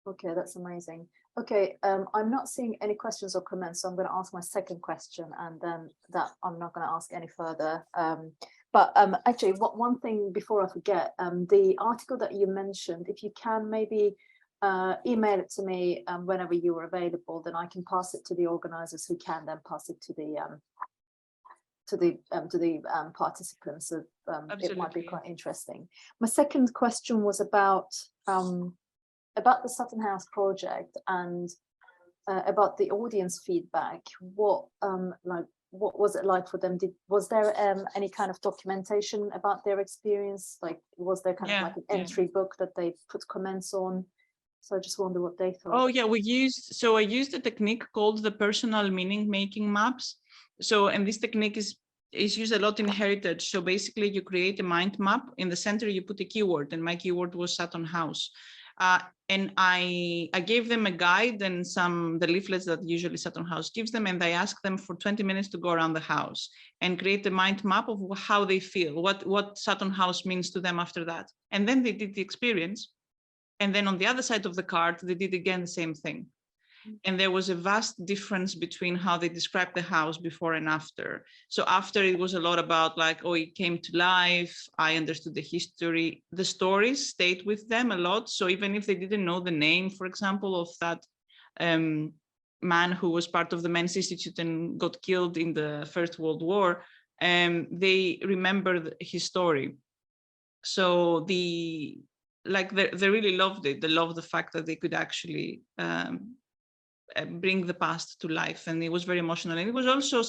Okay, that's amazing. Okay, I'm not seeing any questions or comments, so I'm going to ask my second question, and then that I'm not going to ask any further. But actually, one thing before I forget, the article that you mentioned, if you can maybe email it to me whenever you are available, then I can pass it to the organizers, who can then pass it to the participants. So it might be quite interesting. My second question was about the Sutton House project and about the audience feedback. What was it like for them? Was there any kind of documentation about their experience? Like, was there kind of like an entry book that they put comments on? So I just wonder what they thought. Oh yeah, I used a technique called the personal meaning making maps. So, and this technique is used a lot in heritage. So basically you create a mind map. In the center, you put a keyword, and my keyword was Saturn House. And I gave them a guide and the leaflets that usually Saturn House gives them, and I asked them for 20 minutes to go around the house and create a mind map of how they feel, what Saturn House means to them after that. And then they did the experience. And then on the other side of the card, they did again the same thing. And there was a vast difference between how they described the house before and after. So after, it was a lot about like, oh, it came to life. I understood the history. The stories stayed with them a lot. So even if they didn't know the name, for example, of that man who was part of the Men's Institute and got killed in the First World War, they remembered his story. So they really loved it. They loved the fact that they could actually bring the past to life, and it was very emotional. And it was also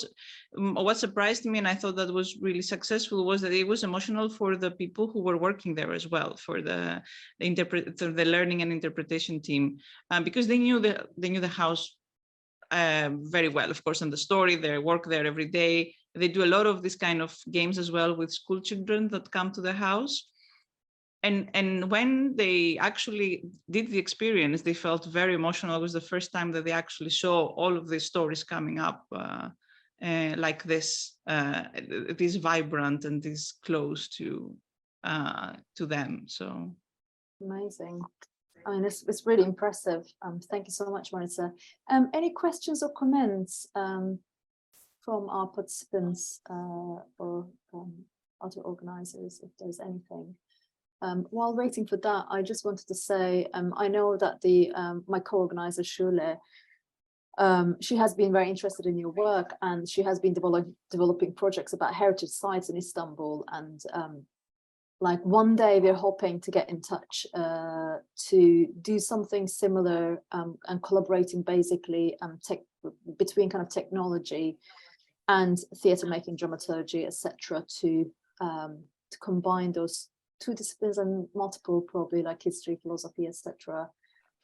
what surprised me, and I thought that was really successful, was that it was emotional for the people who were working there as well, for the learning and interpretation team, because they knew the house very well, of course, and the story. They work there every day. They do a lot of this kind of games as well with school children that come to the house. And when they actually did the experience, they felt very emotional. It was the first time that they actually saw all of these stories coming up like this vibrant and this close to them. So amazing. I mean, it's really impressive. Thank you so much, Marisa. Any questions or comments from our participants or other organizers, if there's anything? While waiting for that, I just wanted to say, I know that my co-organizer, Shule, she has been very interested in your work, and she has been developing projects about heritage sites in Istanbul. And like one day we're hoping to get in touch to do something similar and collaborating basically between kind of technology and theatre making, dramaturgy, etc., to combine those two disciplines and multiple, probably like history, philosophy, etc.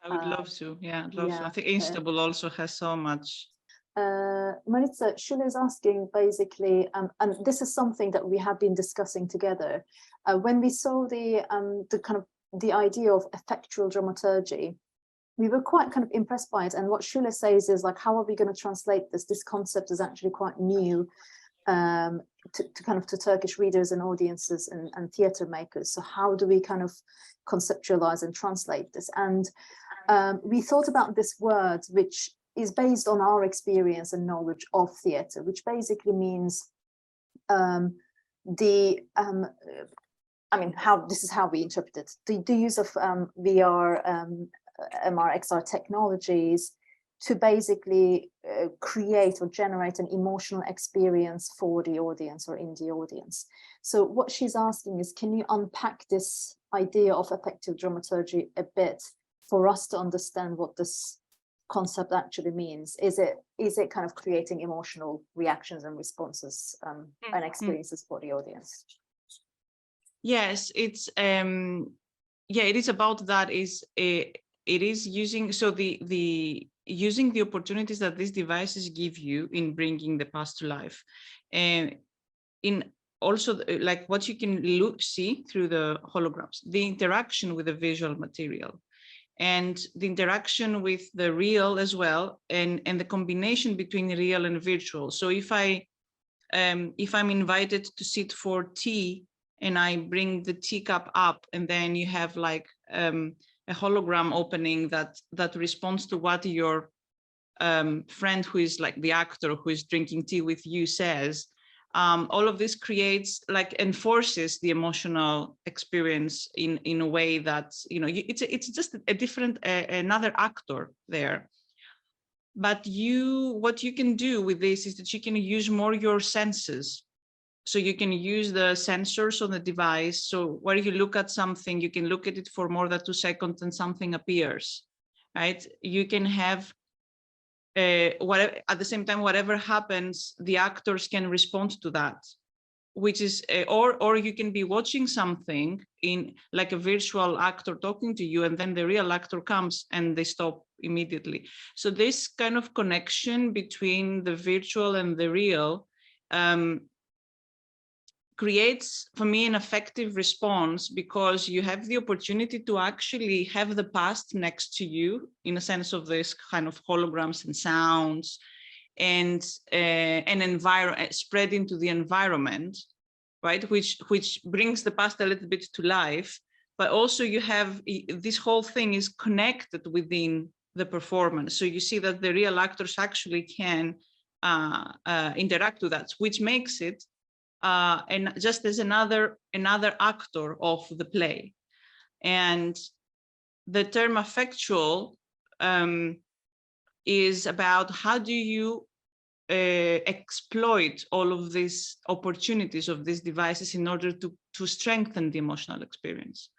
I would love to. Yeah, I'd love to. I think Istanbul also has so much. Maritza, Shule is asking basically, and this is something that we have been discussing together. When we saw the idea of effectual dramaturgy, we were quite kind of impressed by it. And what Shule says is like, how are we going to translate this? This concept is actually quite new to Turkish readers and audiences and theatre makers. So how do we kind of conceptualize and translate this? And we thought about this word, which is based on our experience and knowledge of theatre, which basically means this is how we interpret it. The use of VR, MR, XR technologies to basically create or generate an emotional experience for the audience or in the audience. So what she's asking is, can you unpack this idea of effective dramaturgy a bit for us to understand what this concept actually means? Is it kind of creating emotional reactions and responses and experiences for the audience? Yes, it's it is about that. It is using using the opportunities that these devices give you in bringing the past to life, and in also like what you can see through the holograms, the interaction with the visual material, and the interaction with the real as well, and the combination between real and virtual. So if I'm invited to sit for tea and I bring the teacup up, and then you have like a hologram opening that responds to what your friend, who is like the actor who is drinking tea with you, says. All of this creates, like, enforces the emotional experience in a way that, you know, it's just a different another actor there. But what you can do with this is that you can use more your senses. So you can use the sensors on the device. So where you look at something, you can look at it for more than 2 seconds and something appears, right? You can have whatever, at the same time, whatever happens, the actors can respond to that. which is, or you can be watching something in like a virtual actor talking to you, and then the real actor comes and they stop immediately. So this kind of connection between the virtual and the real creates for me an effective response, because you have the opportunity to actually have the past next to you in a sense of this kind of holograms and sounds, and an environment spread into the environment, right, which brings the past a little bit to life, but also you have this whole thing is connected within the performance. So you see that the real actors actually can interact with that, which makes it and just as another actor of the play. And the term affectual is about how do you exploit all of these opportunities of these devices in order to strengthen the emotional experience.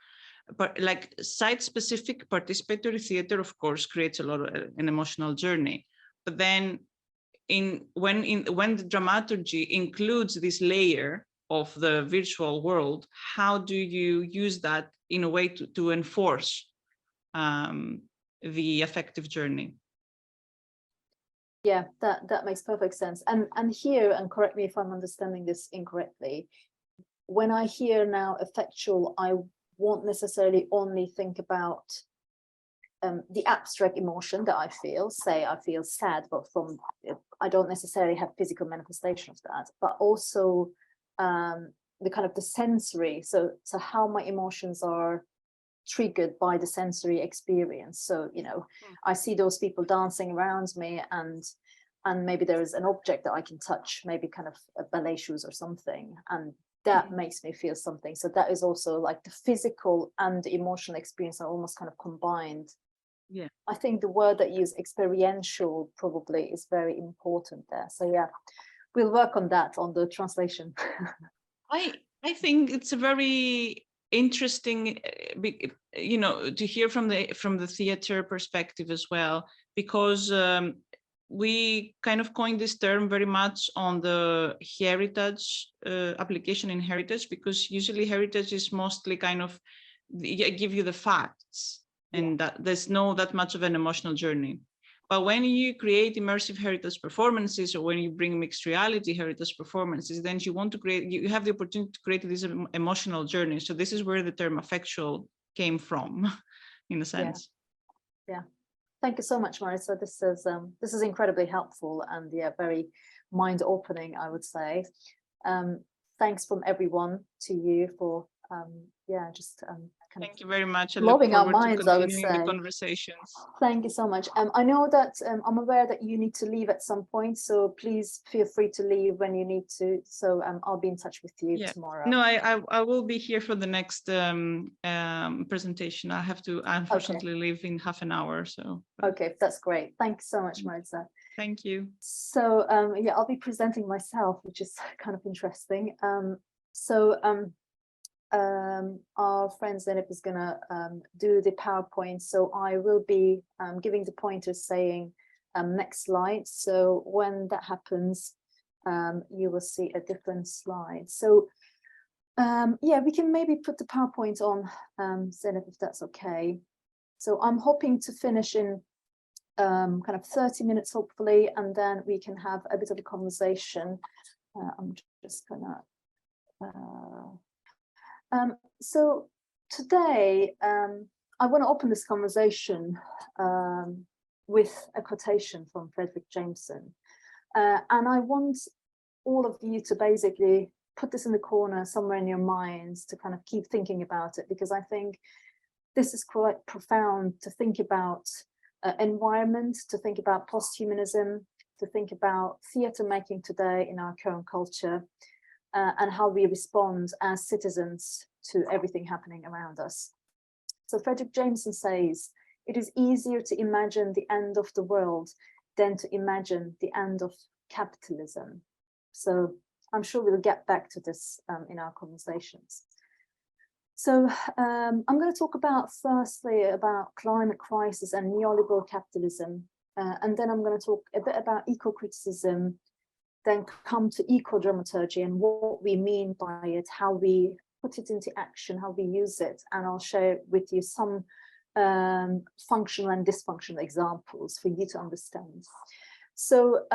But like site-specific participatory theater, of course, creates a lot of an emotional journey. But then when the dramaturgy includes this layer of the virtual world, how do you use that in a way to enforce the affective journey? Yeah, that makes perfect sense. And here, and correct me if I'm understanding this incorrectly, when I hear now affectual, I won't necessarily only think about the abstract emotion that I feel, say I feel sad, but I don't necessarily have physical manifestation of that, but also the kind of the sensory, so how my emotions are triggered by the sensory experience. So, you know, I see those people dancing around me, and maybe there is an object that I can touch, maybe kind of a ballet shoes or something, and that makes me feel something. So that is also like the physical and the emotional experience are almost kind of combined. Yeah, I think the word that you use, experiential, probably is very important there. So yeah, we'll work on that, on the translation. I think it's a very interesting, you know, to hear from the theater perspective as well, because we kind of coined this term very much on the heritage application in heritage, because usually heritage is mostly kind of give you the facts, and that there's no that much of an emotional journey. But when you create immersive heritage performances, or when you bring mixed reality heritage performances, then you want to create, you have the opportunity to create this emotional journey. So this is where the term affectual came from, in a sense. Yeah. Thank you so much, Marisa. This is incredibly helpful, and yeah, very mind-opening, I would say. Thanks from everyone to you for thank you very much. Blowing our minds, I would say. The conversations. Thank you so much. I know that I'm aware that you need to leave at some point, so please feel free to leave when you need to. So I'll be in touch with you tomorrow. No, I will be here for the next presentation. I have to unfortunately leave in half an hour. So okay, that's great. Thank you so much, Marisa. Thank you. So yeah, I'll be presenting myself, which is kind of interesting. Our friend Zeynep is gonna do the PowerPoint, so I will be giving the pointers saying next slide. So when that happens, you will see a different slide. So yeah, we can maybe put the PowerPoint on, Zeynep, if that's okay. So I'm hoping to finish in kind of 30 minutes, hopefully, and then we can have a bit of a conversation. I'm just gonna so today, I want to open this conversation with a quotation from Frederick Jameson. And I want all of you to basically put this in the corner somewhere in your minds to kind of keep thinking about it, because I think this is quite profound to think about environment, to think about posthumanism, to think about theatre making today in our current culture. And how we respond as citizens to everything happening around us. So Frederick Jameson says, it is easier to imagine the end of the world than to imagine the end of capitalism. So I'm sure we'll get back to this in our conversations. So I'm going to talk firstly about climate crisis and neoliberal capitalism. And then I'm going to talk a bit about eco-criticism, then come to ecodramaturgy and what we mean by it, how we put it into action, how we use it. And I'll share with you some functional and dysfunctional examples for you to understand. So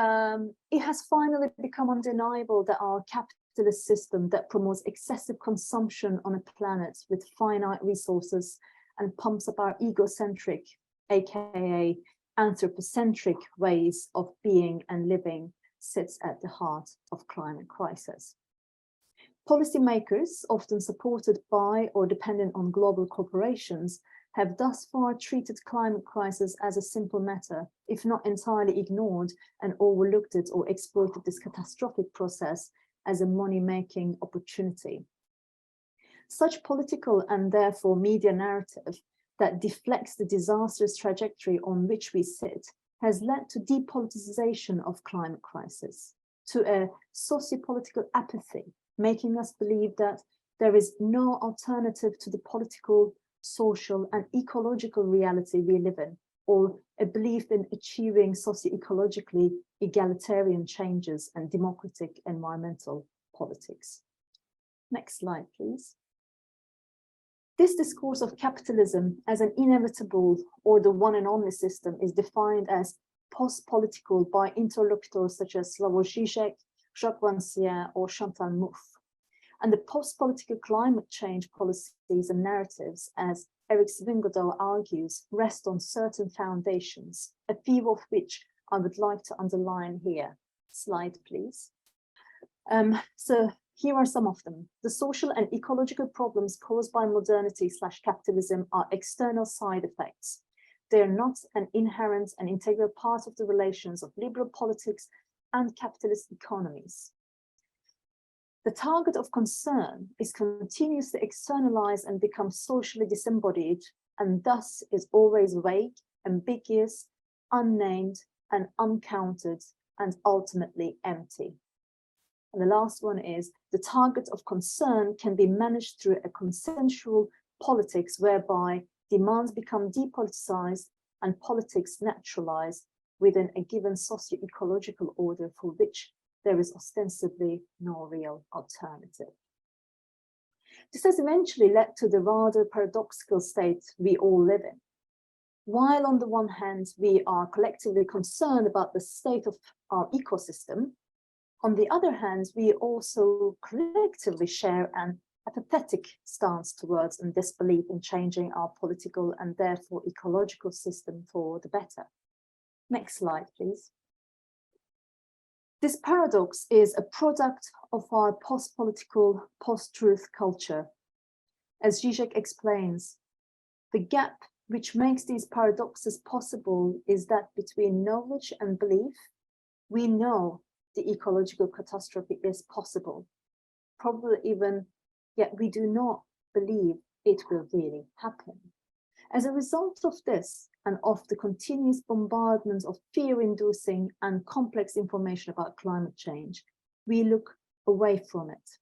it has finally become undeniable that our capitalist system that promotes excessive consumption on a planet with finite resources and pumps up our egocentric, aka anthropocentric ways of being and living sits at the heart of climate crisis. Policymakers, often supported by or dependent on global corporations, have thus far treated climate crisis as a simple matter, if not entirely ignored and overlooked it or exploited this catastrophic process as a money-making opportunity. Such political and therefore media narrative that deflects the disastrous trajectory on which we sit has led to depoliticization of climate crisis, to a sociopolitical apathy, making us believe that there is no alternative to the political, social, and ecological reality we live in, or a belief in achieving socio-ecologically egalitarian changes and democratic environmental politics. Next slide, please. This discourse of capitalism as an inevitable or the one and only system is defined as post-political by interlocutors such as Slavoj Žižek, Jacques Rancière, or Chantal Mouffe. And the post-political climate change policies and narratives, as Eric Svingodal argues, rest on certain foundations, a few of which I would like to underline here. Slide, please. So here are some of them. The social and ecological problems caused by modernity/capitalism are external side effects. They are not an inherent and integral part of the relations of liberal politics and capitalist economies. The target of concern is continuously externalized and becomes socially disembodied, and thus is always vague, ambiguous, unnamed, and uncounted, and ultimately empty. And the last one is the target of concern can be managed through a consensual politics whereby demands become depoliticized and politics naturalized within a given socio-ecological order for which there is ostensibly no real alternative. This has eventually led to the rather paradoxical state we all live in. While on the one hand, we are collectively concerned about the state of our ecosystem, on the other hand, we also collectively share an apathetic stance towards and disbelief in changing our political and therefore ecological system for the better. Next slide, please. This paradox is a product of our post-political, post-truth culture. As Žižek explains, the gap which makes these paradoxes possible is that between knowledge and belief, we know the ecological catastrophe is possible, probably even, yet we do not believe it will really happen. As a result of this, and of the continuous bombardment of fear-inducing and complex information about climate change, we look away from it.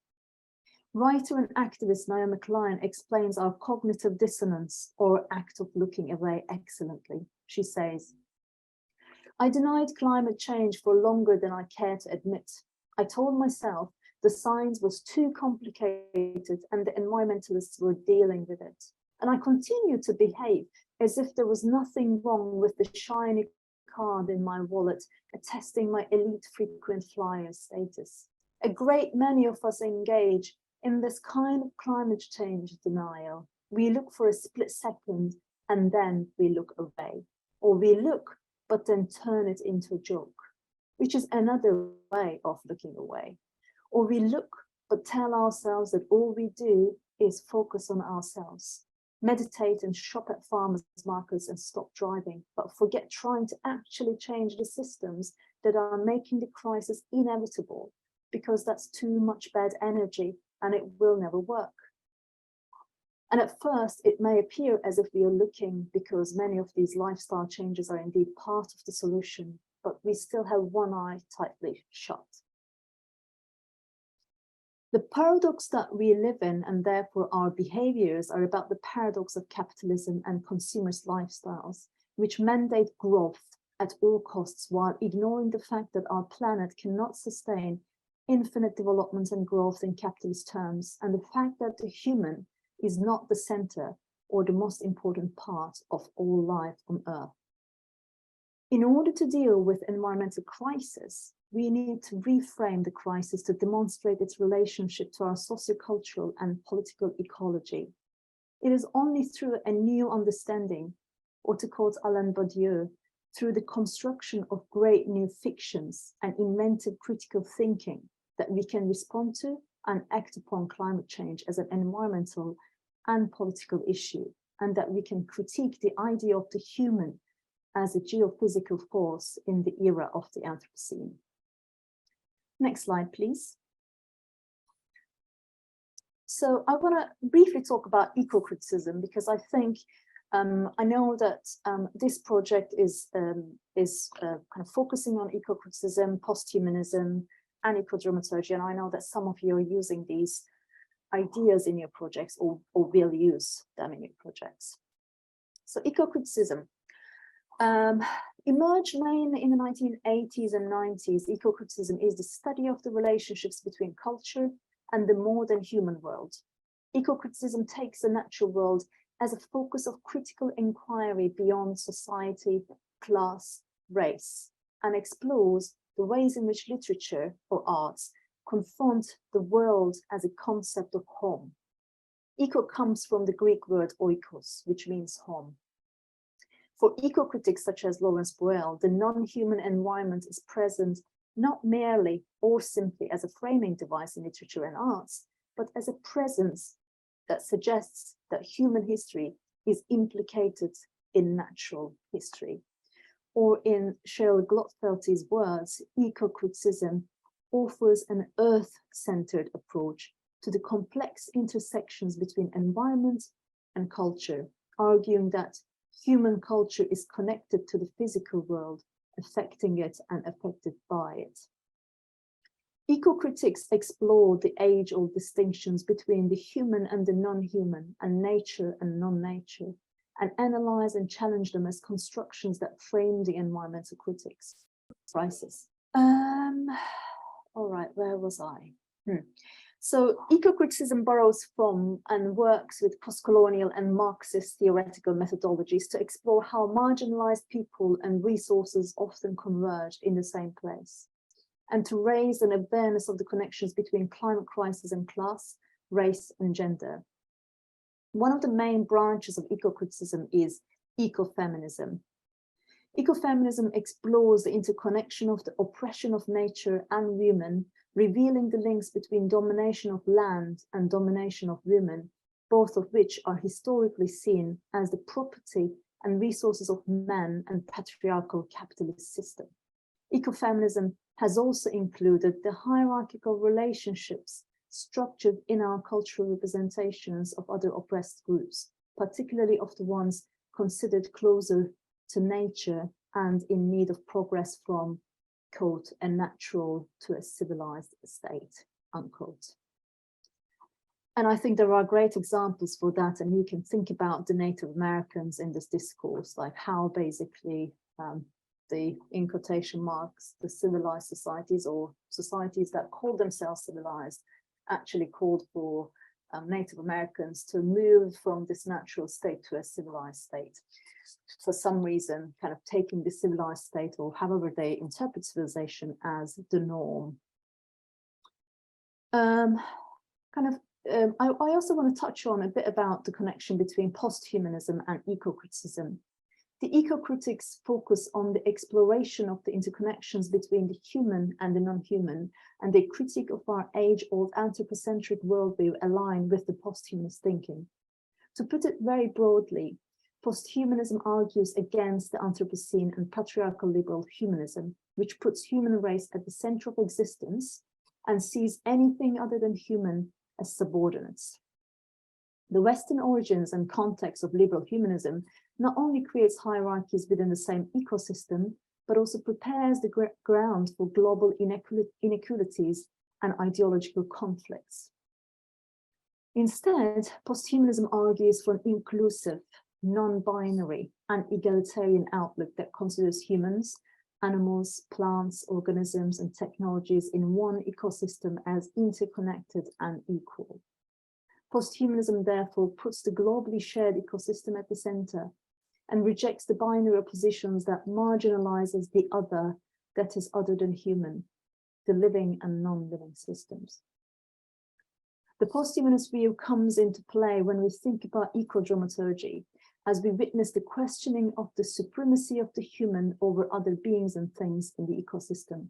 Writer and activist Naomi Klein explains our cognitive dissonance or act of looking away excellently. She says, "I denied climate change for longer than I care to admit. I told myself the science was too complicated and the environmentalists were dealing with it. And I continued to behave as if there was nothing wrong with the shiny card in my wallet attesting my elite frequent flyer status. A great many of us engage in this kind of climate change denial. We look for a split second and then we look away. Or we look, but then turn it into a joke, which is another way of looking away. Or we look, but tell ourselves that all we do is focus on ourselves. Meditate and shop at farmers markets and stop driving, but forget trying to actually change the systems that are making the crisis inevitable, because that's too much bad energy and it will never work. And at first, it may appear as if we are looking because many of these lifestyle changes are indeed part of the solution, but we still have one eye tightly shut. The paradox that we live in, and therefore our behaviors, are about the paradox of capitalism and consumers' lifestyles, which mandate growth at all costs, while ignoring the fact that our planet cannot sustain infinite development and growth in capitalist terms, and the fact that the human is not the center or the most important part of all life on Earth. In order to deal with environmental crisis, we need to reframe the crisis to demonstrate its relationship to our sociocultural and political ecology. It is only through a new understanding, or to quote Alain Badiou, through the construction of great new fictions and inventive critical thinking, that we can respond to and act upon climate change as an environmental and political issue, and that we can critique the idea of the human as a geophysical force in the era of the Anthropocene. Next slide, please. So I want to briefly talk about eco-criticism, because I think I know that this project is kind of focusing on eco-criticism, posthumanism, and ecodramaturgy, and I know that some of you are using these ideas in your projects or will use them in your projects. So eco-criticism emerged mainly in the 1980s and 90s. Eco-criticism is the study of the relationships between culture and the modern human world. Eco-criticism takes the natural world as a focus of critical inquiry beyond society, class, race, and explores the ways in which literature or arts confront the world as a concept of home. Eco comes from the Greek word oikos, which means home. For eco-critics such as Lawrence Boyle, the non-human environment is present not merely or simply as a framing device in literature and arts, but as a presence that suggests that human history is implicated in natural history. Or in Cheryl Glotfelty's words, eco-criticism offers an earth-centered approach to the complex intersections between environment and culture, arguing that human culture is connected to the physical world, affecting it and affected by it. Eco-critics explore the age-old distinctions between the human and the non-human, and nature and non-nature, and analyze and challenge them as constructions that frame the environmental crisis. All right, where was I? So eco-criticism borrows from and works with post-colonial and Marxist theoretical methodologies to explore how marginalized people and resources often converge in the same place, and to raise an awareness of the connections between climate crisis and class, race, and gender. One of the main branches of eco-criticism is ecofeminism. Ecofeminism explores the interconnection of the oppression of nature and women, revealing the links between domination of land and domination of women, both of which are historically seen as the property and resources of men and patriarchal capitalist system. Ecofeminism has also included the hierarchical relationships structured in our cultural representations of other oppressed groups, particularly of the ones considered closer to nature and in need of progress from, quote, a natural to a civilized state, unquote. And I think there are great examples for that, and you can think about the Native Americans in this discourse, like how basically the, in quotation marks, the civilized societies or societies that call themselves civilized actually called for Native Americans to move from this natural state to a civilized state. For some reason, kind of taking the civilized state, or however they interpret civilization, as the norm. I also want to touch on a bit about the connection between posthumanism and eco-criticism. The eco-critics focus on the exploration of the interconnections between the human and the non-human, and their critique of our age-old anthropocentric worldview align with the posthumanist thinking. To put it very broadly, posthumanism argues against the Anthropocene and patriarchal liberal humanism, which puts human race at the center of existence and sees anything other than human as subordinates. The Western origins and context of liberal humanism not only creates hierarchies within the same ecosystem, but also prepares the ground for global inequalities and ideological conflicts. Instead, posthumanism argues for an inclusive, non-binary and egalitarian outlook that considers humans, animals, plants, organisms, and technologies in one ecosystem as interconnected and equal. Posthumanism therefore puts the globally shared ecosystem at the center and rejects the binary oppositions that marginalizes the other that is other than human, the living and non-living systems. The posthumanist view comes into play when we think about ecodramaturgy, as we witness the questioning of the supremacy of the human over other beings and things in the ecosystem,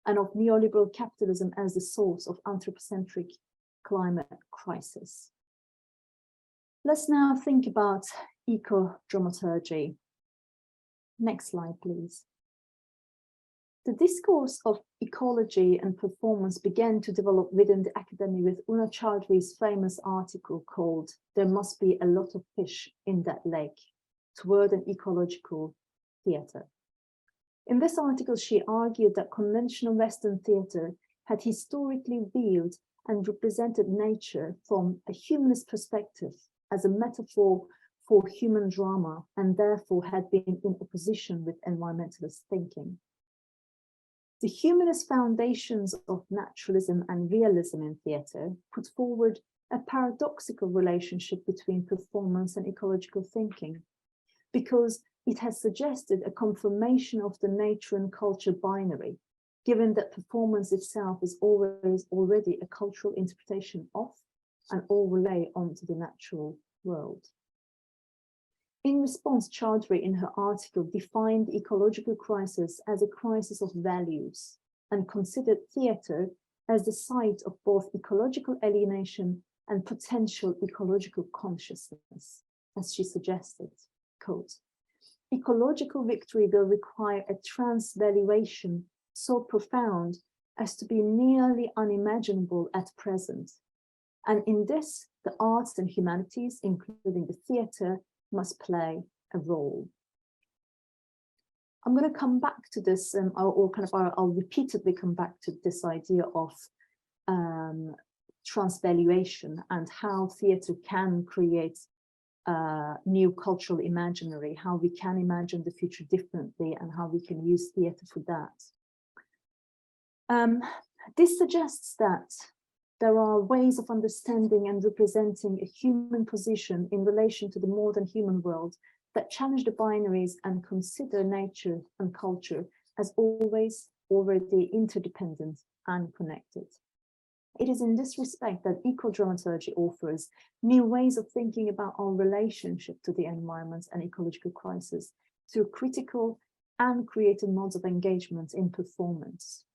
and of neoliberal capitalism as the source of anthropocentric climate crisis. Let's now think about ecodramaturgy. Next slide, please. The discourse of ecology and performance began to develop within the academy with Una Chaudhry's famous article called "There Must Be a Lot of Fish in That Lake: Toward an Ecological Theatre." In this article, she argued that conventional Western theatre had historically viewed and represented nature from a humanist perspective as a metaphor for human drama, and therefore had been in opposition with environmentalist thinking. The humanist foundations of naturalism and realism in theatre put forward a paradoxical relationship between performance and ecological thinking, because it has suggested a confirmation of the nature and culture binary, given that performance itself is always already a cultural interpretation of and overlay onto the natural world. In response, Chaudhry in her article defined the ecological crisis as a crisis of values and considered theatre as the site of both ecological alienation and potential ecological consciousness, as she suggested, quote, "Ecological victory will require a transvaluation so profound as to be nearly unimaginable at present. And in this, the arts and humanities, including the theatre, must play a role." I'm going to come back to this, I'll repeatedly come back to this idea of transvaluation and how theatre can create new cultural imaginary, how we can imagine the future differently, and how we can use theatre for that. This suggests that there are ways of understanding and representing a human position in relation to the modern human world that challenge the binaries and consider nature and culture as always already interdependent and connected. It is in this respect that ecodramaturgy offers new ways of thinking about our relationship to the environment and ecological crisis through critical and creative modes of engagement in performance.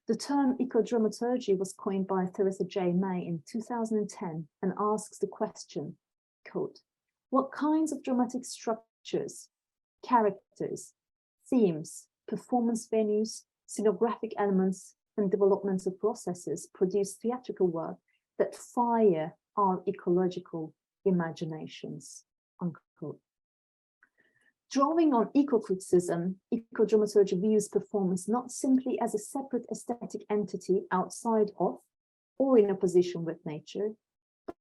The term ecodramaturgy was coined by Theresa J. May in 2010 and asks the question, quote, "What kinds of dramatic structures, characters, themes, performance venues, scenographic elements, and developmental processes produce theatrical work that fire our ecological imaginations?" Unquote. Drawing on eco-criticism, ecodramaturgy views performance not simply as a separate aesthetic entity outside of or in opposition with nature,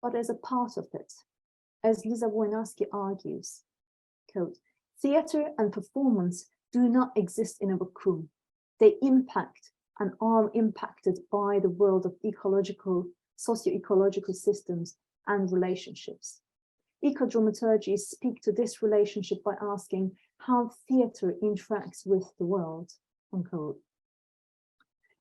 but as a part of it. As Lisa Wojnarski argues, quote, "Theatre and performance do not exist in a vacuum. They impact and are impacted by the world of ecological, socio-ecological systems and relationships. Ecodramaturgies speak to this relationship by asking how theatre interacts with the world." Unquote.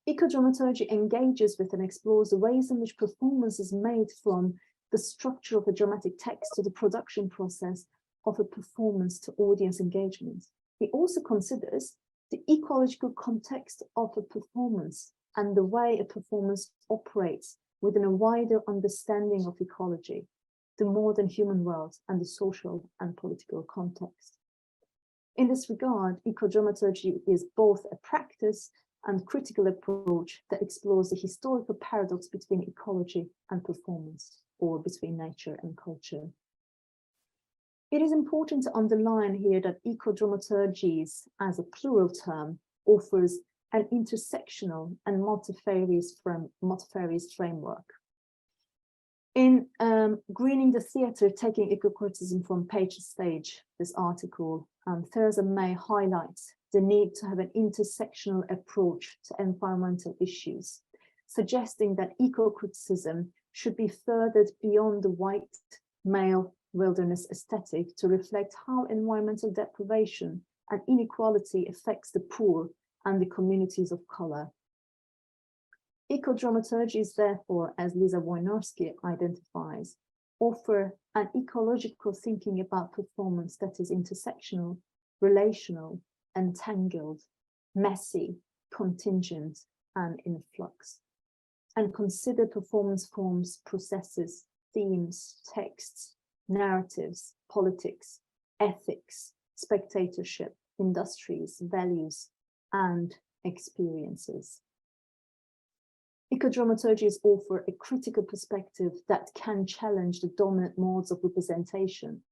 Ecodramaturgy engages with and explores the ways in which performance is made from the structure of a dramatic text to the production process of a performance to audience engagement. It also considers the ecological context of a performance and the way a performance operates within a wider understanding of ecology, the modern human world, and the social and political context. In this regard, ecodramaturgy is both a practice and critical approach that explores the historical paradox between ecology and performance, or between nature and culture. It is important to underline here that ecodramaturgies, as a plural term, offers an intersectional and multifarious framework. In Greening the Theatre, Taking Eco-Criticism from Page to Stage, this article, Theresa May highlights the need to have an intersectional approach to environmental issues, suggesting that eco-criticism should be furthered beyond the white male wilderness aesthetic to reflect how environmental deprivation and inequality affects the poor and the communities of color. Ecodramaturgies, therefore, as Lisa Wojnarowski identifies, offer an ecological thinking about performance that is intersectional, relational, entangled, messy, contingent, and in flux, and consider performance forms, processes, themes, texts, narratives, politics, ethics, spectatorship, industries, values, and experiences. Ecodramaturgies offer a critical perspective that can challenge the dominant modes of representation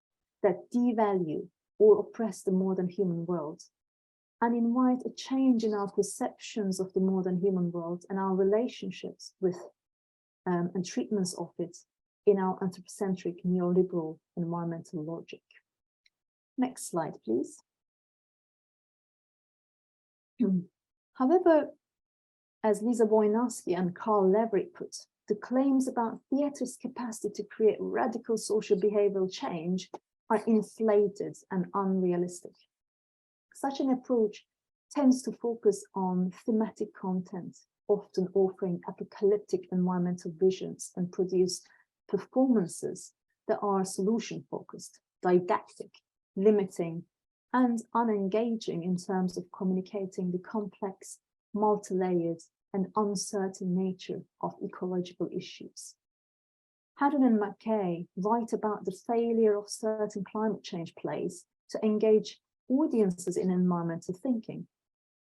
that devalue or oppress the modern human world, and invite a change in our perceptions of the modern human world and our relationships with and treatments of it in our anthropocentric neoliberal environmental logic. Next slide, please. However, as Lisa Wojnarowski and Karl Leverick put, the claims about theatre's capacity to create radical social behavioral change are inflated and unrealistic. Such an approach tends to focus on thematic content, often offering apocalyptic environmental visions, and produce performances that are solution-focused, didactic, limiting, and unengaging in terms of communicating the complex, multi-layered, and uncertain nature of ecological issues. Haddon and McKay write about the failure of certain climate change plays to engage audiences in environmental thinking.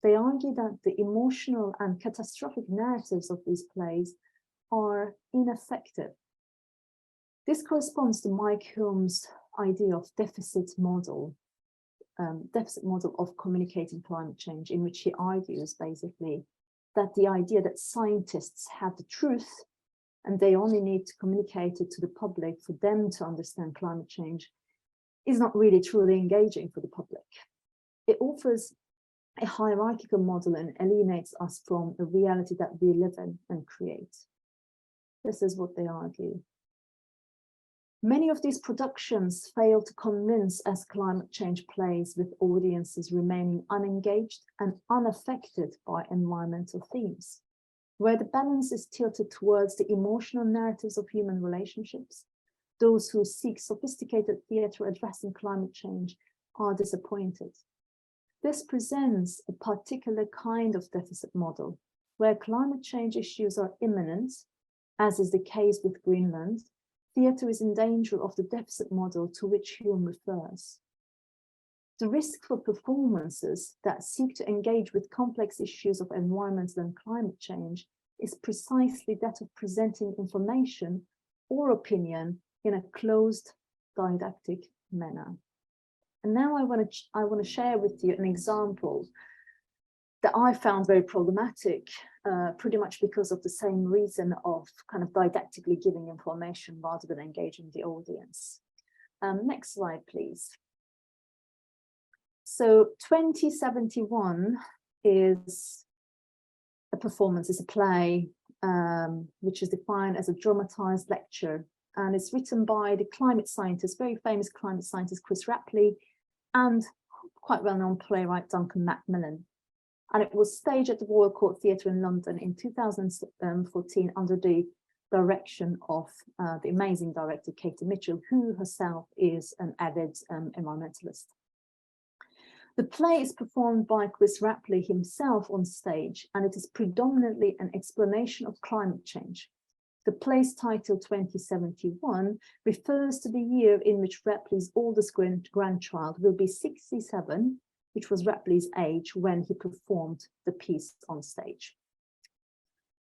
They argue that the emotional and catastrophic narratives of these plays are ineffective. This corresponds to Mike Hulme's idea of deficit model of communicating climate change, in which he argues basically that the idea that scientists have the truth and they only need to communicate it to the public for them to understand climate change is not really truly engaging for the public. It offers a hierarchical model and alienates us from the reality that we live in and create. This is what they argue. Many of these productions fail to convince as climate change plays, with audiences remaining unengaged and unaffected by environmental themes. Where the balance is tilted towards the emotional narratives of human relationships, those who seek sophisticated theatre addressing climate change are disappointed. This presents a particular kind of deficit model, where climate change issues are imminent, as is the case with Greenland. Theatre is in danger of the deficit model to which Hume refers. The risk for performances that seek to engage with complex issues of environmental and climate change is precisely that of presenting information or opinion in a closed, didactic manner. And now I want to share with you an example that I found very problematic, pretty much because of the same reason of kind of didactically giving information rather than engaging the audience. Next slide, please. So 2071 is a performance, is a play, which is defined as a dramatized lecture, and it's written by the climate scientist, very famous climate scientist, Chris Rapley, and quite well-known playwright Duncan Macmillan. And it was staged at the Royal Court Theatre in London in 2014 under the direction of the amazing director Katie Mitchell, who herself is an avid environmentalist. The play is performed by Chris Rapley himself on stage, and it is predominantly an explanation of climate change. The play's title, 2071, refers to the year in which Rapley's oldest grandchild will be 67, which was Rapley's age when he performed the piece on stage.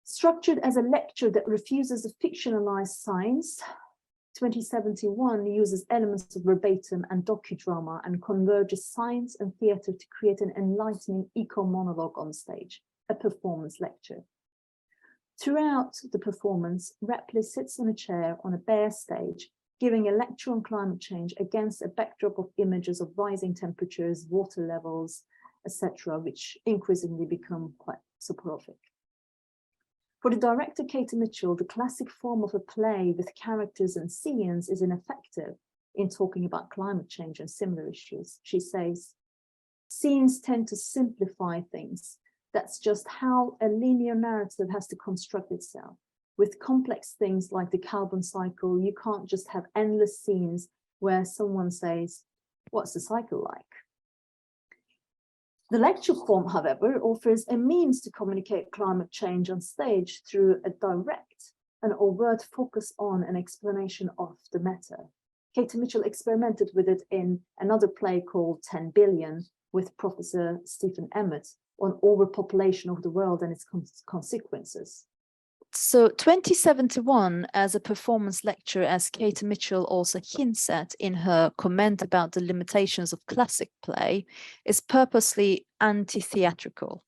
Structured as a lecture that refuses the fictionalized science, 2071 uses elements of verbatim and docudrama and converges science and theatre to create an enlightening eco-monologue on stage, a performance lecture. Throughout the performance, Rapley sits on a chair on a bare stage, giving a lecture on climate change against a backdrop of images of rising temperatures, water levels, etc., which increasingly become quite soporific. For the director Katie Mitchell, the classic form of a play with characters and scenes is ineffective in talking about climate change and similar issues. She says, scenes tend to simplify things. That's just how a linear narrative has to construct itself. With complex things like the carbon cycle, you can't just have endless scenes where someone says, what's the cycle like? The lecture form, however, offers a means to communicate climate change on stage through a direct and overt focus on an explanation of the matter. Katie Mitchell experimented with it in another play called 10 Billion with Professor Stephen Emmett on overpopulation of the world and its consequences. So 2071 as a performance lecture, as Katie Mitchell also hints at in her comment about the limitations of classic play, is purposely anti-theatrical.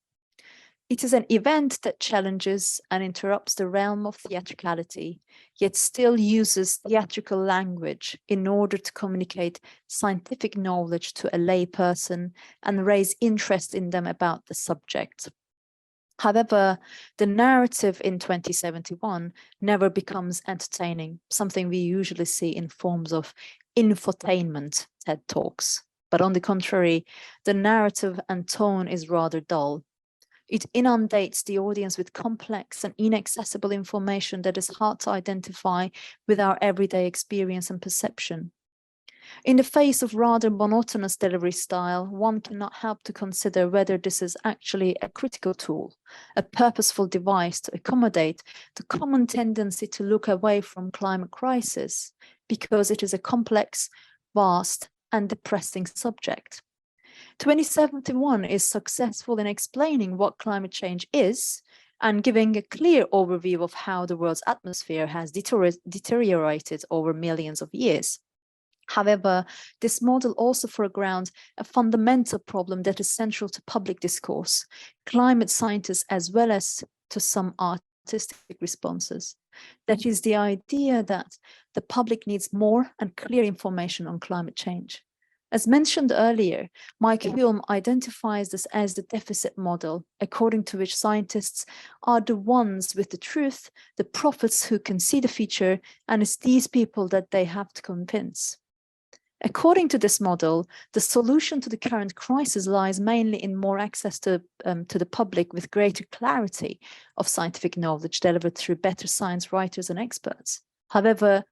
It is an event that challenges and interrupts the realm of theatricality, yet still uses theatrical language in order to communicate scientific knowledge to a lay person and raise interest in them about the subject. However, the narrative in 2071 never becomes entertaining, something we usually see in forms of infotainment TED Talks. But on the contrary, the narrative and tone is rather dull. It inundates the audience with complex and inaccessible information that is hard to identify with our everyday experience and perception. In the face of rather monotonous delivery style, one cannot help to consider whether this is actually a critical tool, a purposeful device to accommodate the common tendency to look away from climate crisis, because it is a complex, vast, and depressing subject. 2071 is successful in explaining what climate change is and giving a clear overview of how the world's atmosphere has deteriorated over millions of years. However, this model also foregrounds a fundamental problem that is central to public discourse, climate scientists as well as to some artistic responses. That is the idea that the public needs more and clear information on climate change. As mentioned earlier, Mike Hulme identifies this as the deficit model, according to which scientists are the ones with the truth, the prophets who can see the future, and it's these people that they have to convince. According to this model, the solution to the current crisis lies mainly in more access to the public with greater clarity of scientific knowledge delivered through better science writers and experts. However,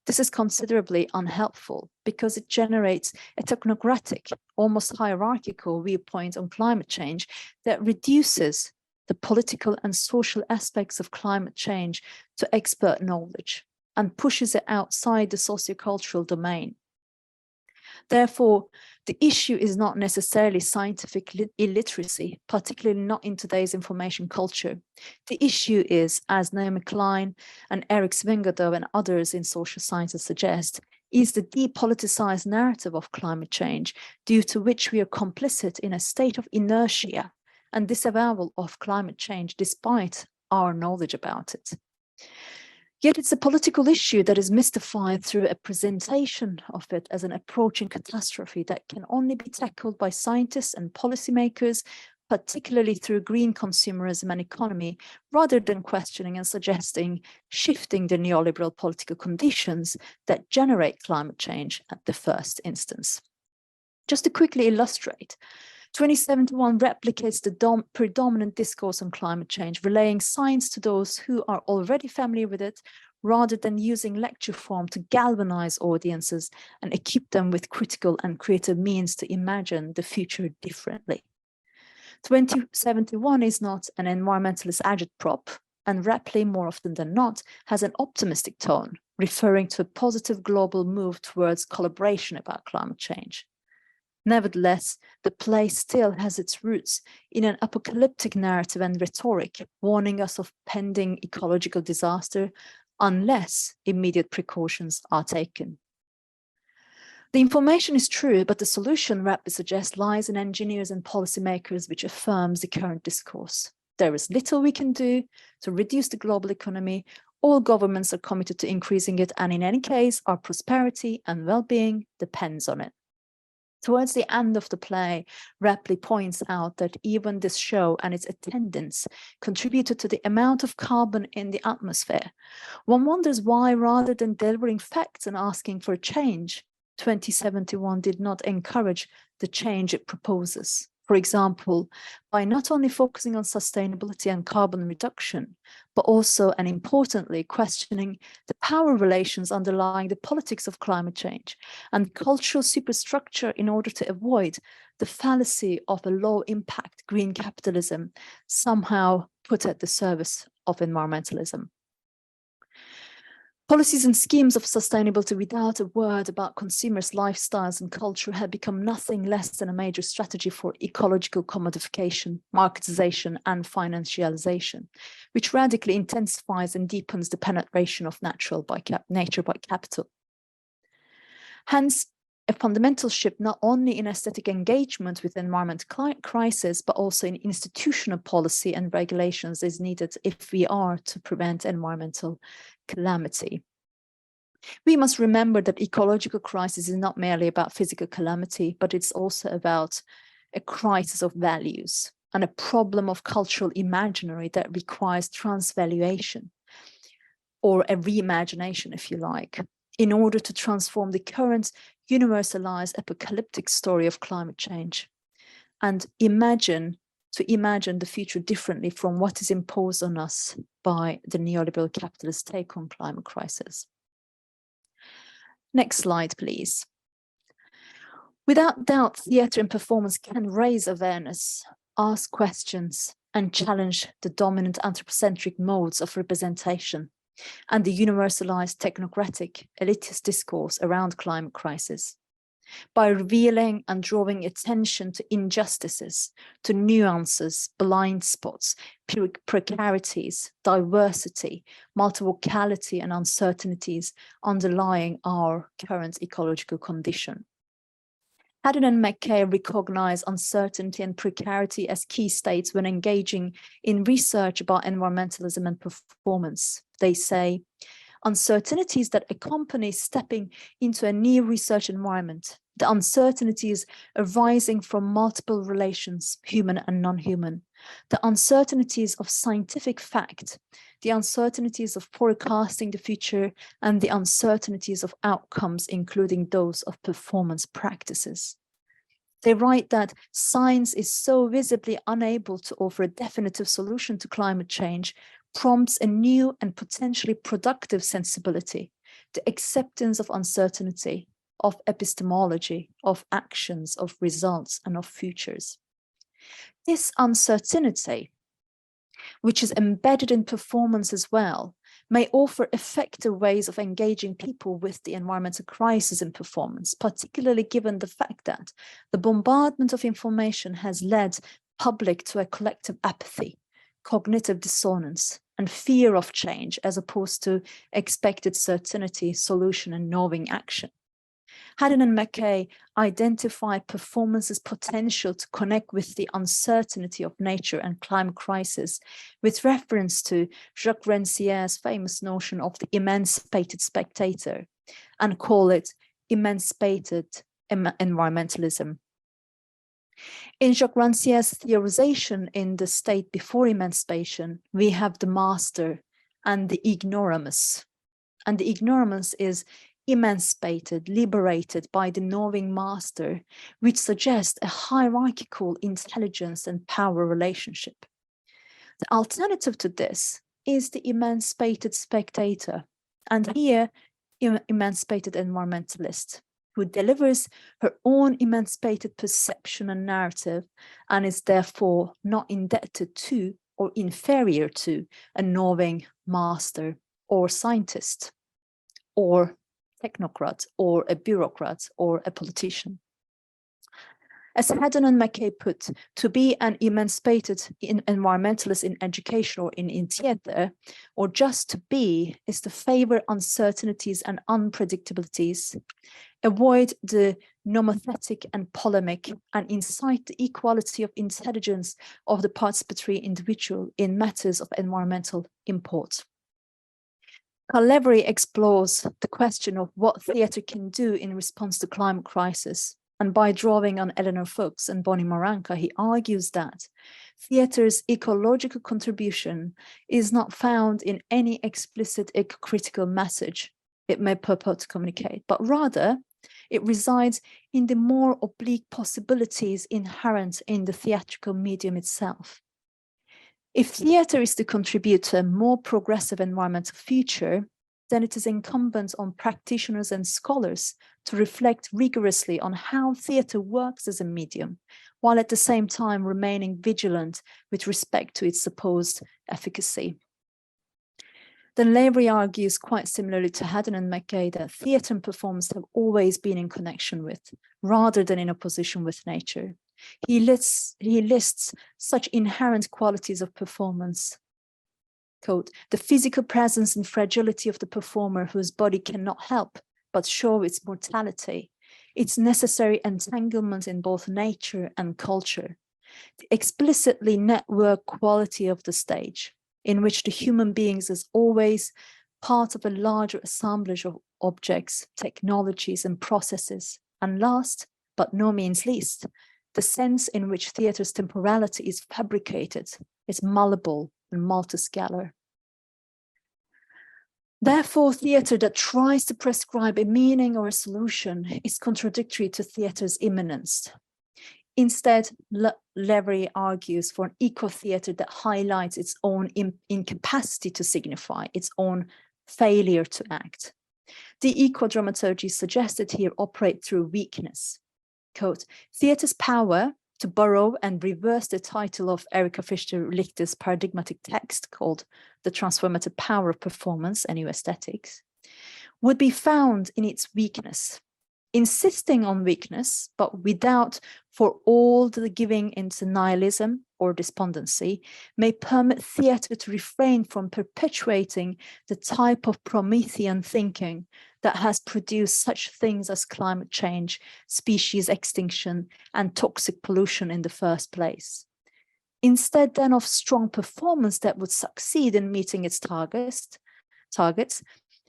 this is considerably unhelpful because it generates a technocratic, almost hierarchical viewpoint on climate change that reduces the political and social aspects of climate change to expert knowledge and pushes it outside the sociocultural domain. Therefore, the issue is not necessarily scientific illiteracy, particularly not in today's information culture. The issue is, as Naomi Klein and Eric Svingerdo and others in social sciences suggest, is the depoliticized narrative of climate change, due to which we are complicit in a state of inertia and disavowal of climate change despite our knowledge about it. Yet it's a political issue that is mystified through a presentation of it as an approaching catastrophe that can only be tackled by scientists and policymakers, particularly through green consumerism and economy, rather than questioning and suggesting shifting the neoliberal political conditions that generate climate change at the first instance. Just to quickly illustrate, 2071 replicates the predominant discourse on climate change, relaying science to those who are already familiar with it, rather than using lecture form to galvanize audiences and equip them with critical and creative means to imagine the future differently. 2071 is not an environmentalist agitprop, and Rapley, more often than not, has an optimistic tone, referring to a positive global move towards collaboration about climate change. Nevertheless, the play still has its roots in an apocalyptic narrative and rhetoric, warning us of pending ecological disaster unless immediate precautions are taken. The information is true, but the solution Rapley suggests lies in engineers and policymakers, which affirms the current discourse. there is little we can do to reduce the global economy. All governments are committed to increasing it, and in any case, our prosperity and well-being depends on it. Towards the end of the play, Rapley points out that even this show and its attendance contributed to the amount of carbon in the atmosphere. One wonders why, rather than delivering facts and asking for change, 2071 did not encourage the change it proposes. For example, by not only focusing on sustainability and carbon reduction, but also and importantly questioning the power relations underlying the politics of climate change and cultural superstructure in order to avoid the fallacy of a low-impact green capitalism somehow put at the service of environmentalism. Policies and schemes of sustainability without a word about consumers' lifestyles and culture have become nothing less than a major strategy for ecological commodification, marketization, and financialization, which radically intensifies and deepens the penetration of nature by capital. Hence, a fundamental shift not only in aesthetic engagement with environmental crisis, but also in institutional policy and regulations is needed if we are to prevent environmental calamity. We must remember that ecological crisis is not merely about physical calamity, but it's also about a crisis of values and a problem of cultural imaginary that requires transvaluation, or a reimagination, if you like, in order to transform the current universalized apocalyptic story of climate change and imagine the future differently from what is imposed on us by the neoliberal capitalist take on climate crisis. Next slide, please. Without doubt, theatre and performance can raise awareness, ask questions, and challenge the dominant anthropocentric modes of representation and the universalized technocratic elitist discourse around climate crisis. By revealing and drawing attention to injustices, to nuances, blind spots, precarities, diversity, multivocality, and uncertainties underlying our current ecological condition. Haddon and McKay recognize uncertainty and precarity as key states when engaging in research about environmentalism and performance. They say, uncertainties that accompany stepping into a new research environment, the uncertainties arising from multiple relations, human and non-human, the uncertainties of scientific fact, the uncertainties of forecasting the future, and the uncertainties of outcomes, including those of performance practices. They write that science is so visibly unable to offer a definitive solution to climate change, prompts a new and potentially productive sensibility, the acceptance of uncertainty, of epistemology, of actions, of results, and of futures. This uncertainty, which is embedded in performance as well, may offer effective ways of engaging people with the environmental crisis in performance, particularly given the fact that the bombardment of information has led public to a collective apathy, cognitive dissonance, and fear of change, as opposed to expected certainty, solution, and knowing action. Haddon and McKay identify performance's potential to connect with the uncertainty of nature and climate crisis with reference to Jacques Rancière's famous notion of the emancipated spectator and call it emancipated environmentalism. In Jacques Rancière's theorization in The State Before Emancipation, we have the master and the ignoramus. And the ignoramus is emancipated, liberated by the knowing master, which suggests a hierarchical intelligence and power relationship. The alternative to this is the emancipated spectator, and here, emancipated environmentalist, who delivers her own emancipated perception and narrative, and is therefore not indebted to or inferior to a knowing master or scientist, or technocrat, or a bureaucrat, or a politician. As Haddon and McKay put, to be an emancipated environmentalist in education or in theatre, or just to be, is to favor uncertainties and unpredictabilities, avoid the nomothetic and polemic, and incite the equality of intelligence of the participatory individual in matters of environmental import. Calevary explores the question of what theatre can do in response to climate crisis. And by drawing on Eleanor Fuchs and Bonnie Moranka, he argues that theatre's ecological contribution is not found in any explicit eco-critical message it may purport to communicate, but rather it resides in the more oblique possibilities inherent in the theatrical medium itself. If theatre is to contribute to a more progressive environmental future, then it is incumbent on practitioners and scholars to reflect rigorously on how theatre works as a medium, while at the same time remaining vigilant with respect to its supposed efficacy. Then Lavery argues, quite similarly to Haddon and McKay, that theatre and performance have always been in connection with, rather than in opposition with, nature. He lists such inherent qualities of performance. Quote, the physical presence and fragility of the performer whose body cannot help but show its mortality, its necessary entanglement in both nature and culture, the explicitly network quality of the stage, in which the human beings is always part of a larger assemblage of objects, technologies, and processes, and last, but no means least, the sense in which theatre's temporality is fabricated, is malleable and multiscalar. Therefore, theatre that tries to prescribe a meaning or a solution is contradictory to theatre's immanence. Instead, Lavery argues for an eco-theatre that highlights its own incapacity to signify, its own failure to act. The ecodramaturgies suggested here operate through weakness. Quote, theatre's power, to borrow and reverse the title of Erika Fischer-Lichter's paradigmatic text called The Transformative Power of Performance and New Aesthetics, would be found in its weakness. Insisting on weakness, but without for all the giving into nihilism or despondency, may permit theatre to refrain from perpetuating the type of Promethean thinking that has produced such things as climate change, species extinction, and toxic pollution in the first place. Instead then of strong performance that would succeed in meeting its targets,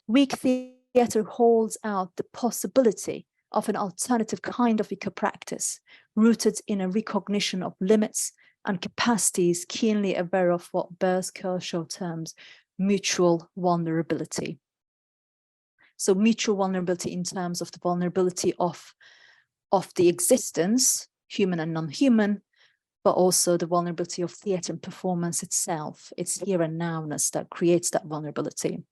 weak theatre holds out the possibility of an alternative kind of eco-practice, rooted in a recognition of limits and capacities keenly aware of what Bers-Kershaw terms mutual vulnerability. So mutual vulnerability in terms of the vulnerability of the existence, human and non-human, but also the vulnerability of theatre and performance itself. It's here and nowness that creates that vulnerability.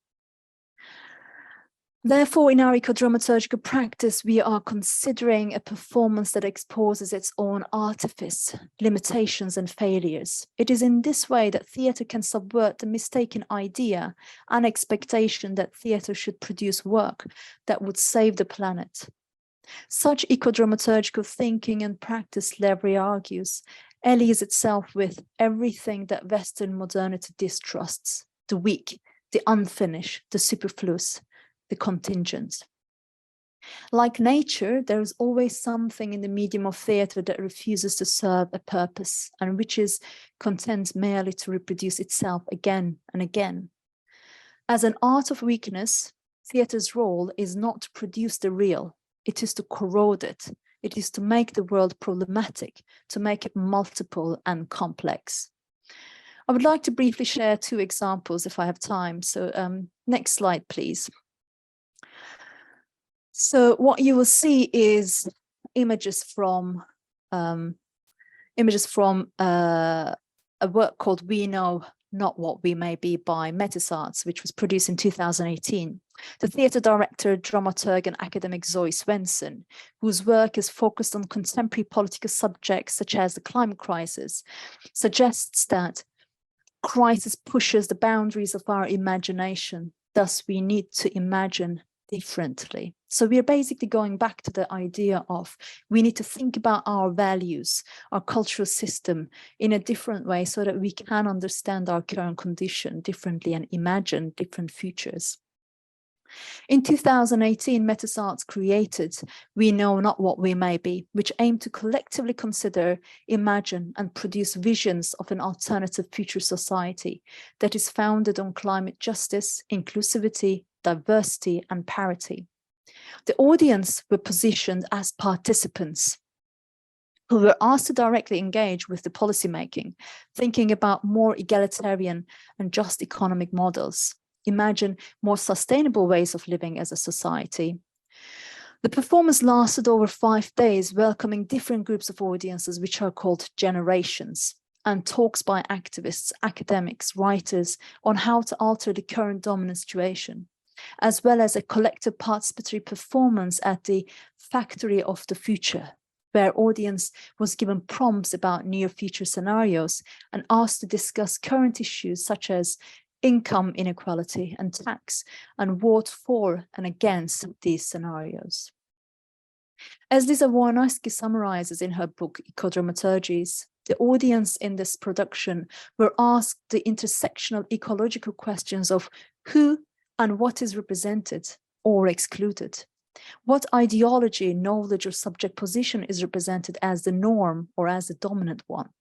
Therefore, in our ecodramaturgical practice, we are considering a performance that exposes its own artifice, limitations, and failures. It is in this way that theatre can subvert the mistaken idea and expectation that theatre should produce work that would save the planet. Such ecodramaturgical thinking and practice, Lavery argues, allies itself with everything that Western modernity distrusts: the weak, the unfinished, the superfluous, the contingent. Like nature, there is always something in the medium of theatre that refuses to serve a purpose and which is content merely to reproduce itself again and again. As an art of weakness, theatre's role is not to produce the real, it is to corrode it. It is to make the world problematic, to make it multiple and complex. I would like to briefly share two examples if I have time. So next slide, please. So what you will see is images from a work called We Know Not What We May Be by Mediatized, which was produced in 2018. The theatre director, dramaturg, and academic Zoe Swenson, whose work is focused on contemporary political subjects such as the climate crisis, suggests that crisis pushes the boundaries of our imagination. Thus, we need to imagine differently. So we are basically going back to the idea of we need to think about our values, our cultural system in a different way so that we can understand our current condition differently and imagine different futures. In 2018, Mediatized created We Know Not What We May Be, which aimed to collectively consider, imagine, and produce visions of an alternative future society that is founded on climate justice, inclusivity, diversity, and parity. The audience were positioned as participants who were asked to directly engage with the policymaking, thinking about more egalitarian and just economic models, imagine more sustainable ways of living as a society. The performance lasted over 5 days, welcoming different groups of audiences, which are called generations, and talks by activists, academics, writers on how to alter the current dominant situation, as well as a collective participatory performance at the Factory of the Future, where audience was given prompts about near future scenarios and asked to discuss current issues such as income inequality and tax, and vote for and against these scenarios. As Lisa Warnowski summarizes in her book Ecodramaturgies, the audience in this production were asked the intersectional ecological questions of who and what is represented or excluded. What ideology, knowledge, or subject position is represented as the norm or as the dominant one?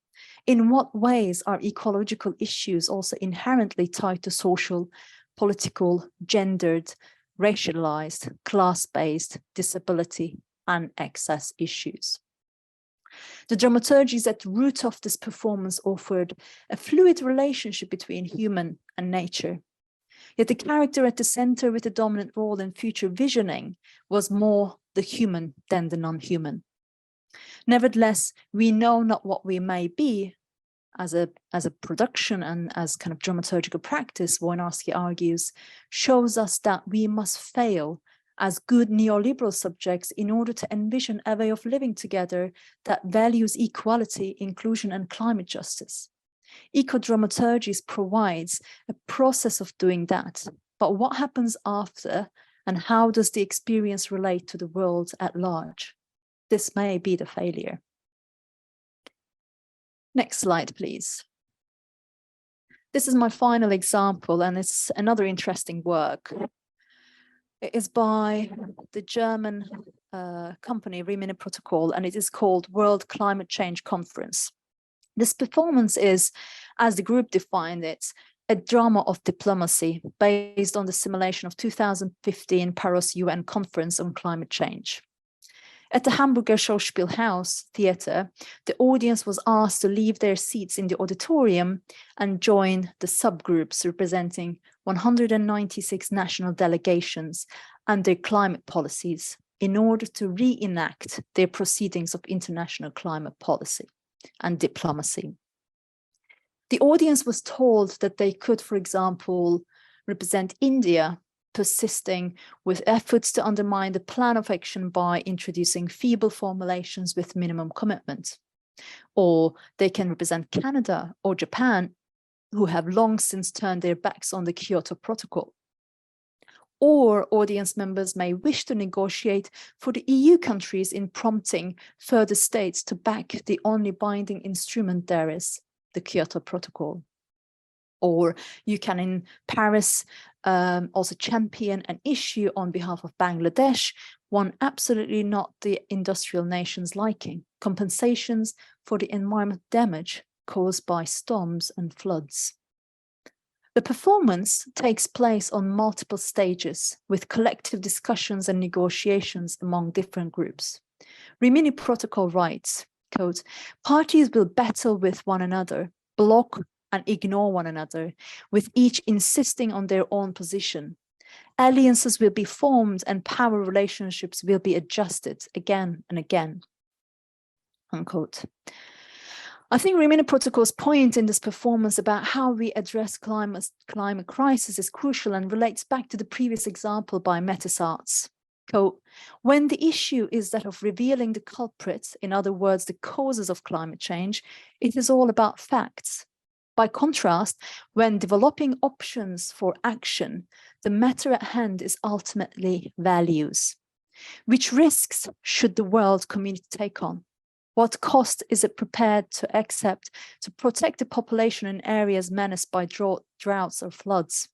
In what ways are ecological issues also inherently tied to social, political, gendered, racialized, class-based, disability, and access issues? The dramaturgies at the root of this performance offered a fluid relationship between human and nature. Yet the character at the center with the dominant role in future visioning was more the human than the non-human. Nevertheless, we know not what we may be as a production and as kind of dramaturgical practice, Warnowski argues, shows us that we must fail as good neoliberal subjects in order to envision a way of living together that values equality, inclusion, and climate justice. Ecodramaturgies provides a process of doing that, but what happens after and how does the experience relate to the world at large? This may be the failure. Next slide, please. This is my final example, and it's another interesting work. It is by the German company Rimini Protocol, and it is called World Climate Change Conference. This performance is, as the group defined it, a drama of diplomacy based on the simulation of 2015 Paris UN Conference on Climate Change. At the Hamburger Schauspielhaus Theater, the audience was asked to leave their seats in the auditorium and join the subgroups representing 196 national delegations and their climate policies in order to reenact their proceedings of international climate policy and diplomacy. The audience was told that they could, for example, represent India, persisting with efforts to undermine the plan of action by introducing feeble formulations with minimum commitment. Or they can represent Canada or Japan, who have long since turned their backs on the Kyoto Protocol. Or audience members may wish to negotiate for the EU countries in prompting further states to back the only binding instrument there is, the Kyoto Protocol. Or you can in Paris also champion an issue on behalf of Bangladesh, one absolutely not the industrial nation's liking, compensations for the environmental damage caused by storms and floods. The performance takes place on multiple stages with collective discussions and negotiations among different groups. Rimini Protocol writes, quote, "Parties will battle with one another, block and ignore one another, with each insisting on their own position. Alliances will be formed and power relationships will be adjusted again and again." Unquote. I think Rimini Protocol's point in this performance about how we address climate crisis is crucial and relates back to the previous example by Mediatized. Quote, "When the issue is that of revealing the culprits, in other words, the causes of climate change, it is all about facts. By contrast, when developing options for action, the matter at hand is ultimately values. Which risks should the world community take on? What cost is it prepared to accept to protect the population in areas menaced by droughts or floods?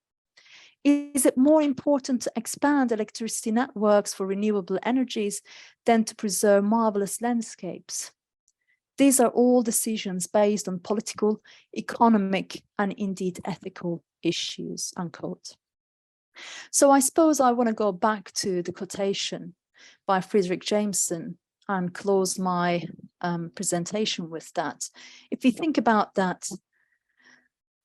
Is it more important to expand electricity networks for renewable energies than to preserve marvelous landscapes? These are all decisions based on political, economic, and indeed ethical issues, unquote. So I suppose I want to go back to the quotation by Frederick Jameson and close my presentation with that. If we think about that,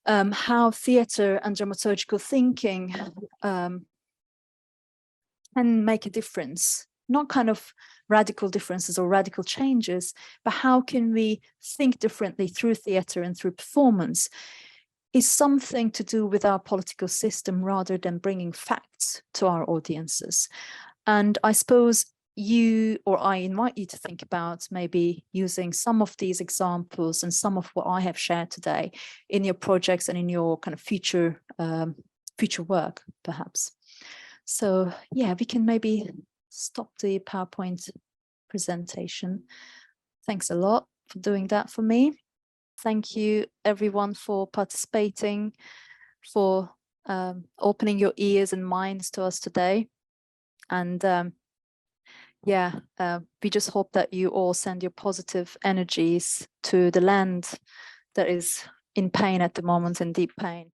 how theatre and dramaturgical thinking can make a difference, not kind of radical differences or radical changes, but how can we think differently through theatre and through performance, is something to do with our political system rather than bringing facts to our audiences. And I suppose you or I invite you to think about maybe using some of these examples and some of what I have shared today in your projects and in your kind of future work, perhaps. So yeah, we can maybe stop the PowerPoint presentation. Thanks a lot for doing that for me. Thank you everyone for participating, for opening your ears and minds to us today. And we just hope that you all send your positive energies to the land that is in pain at the moment, in deep pain.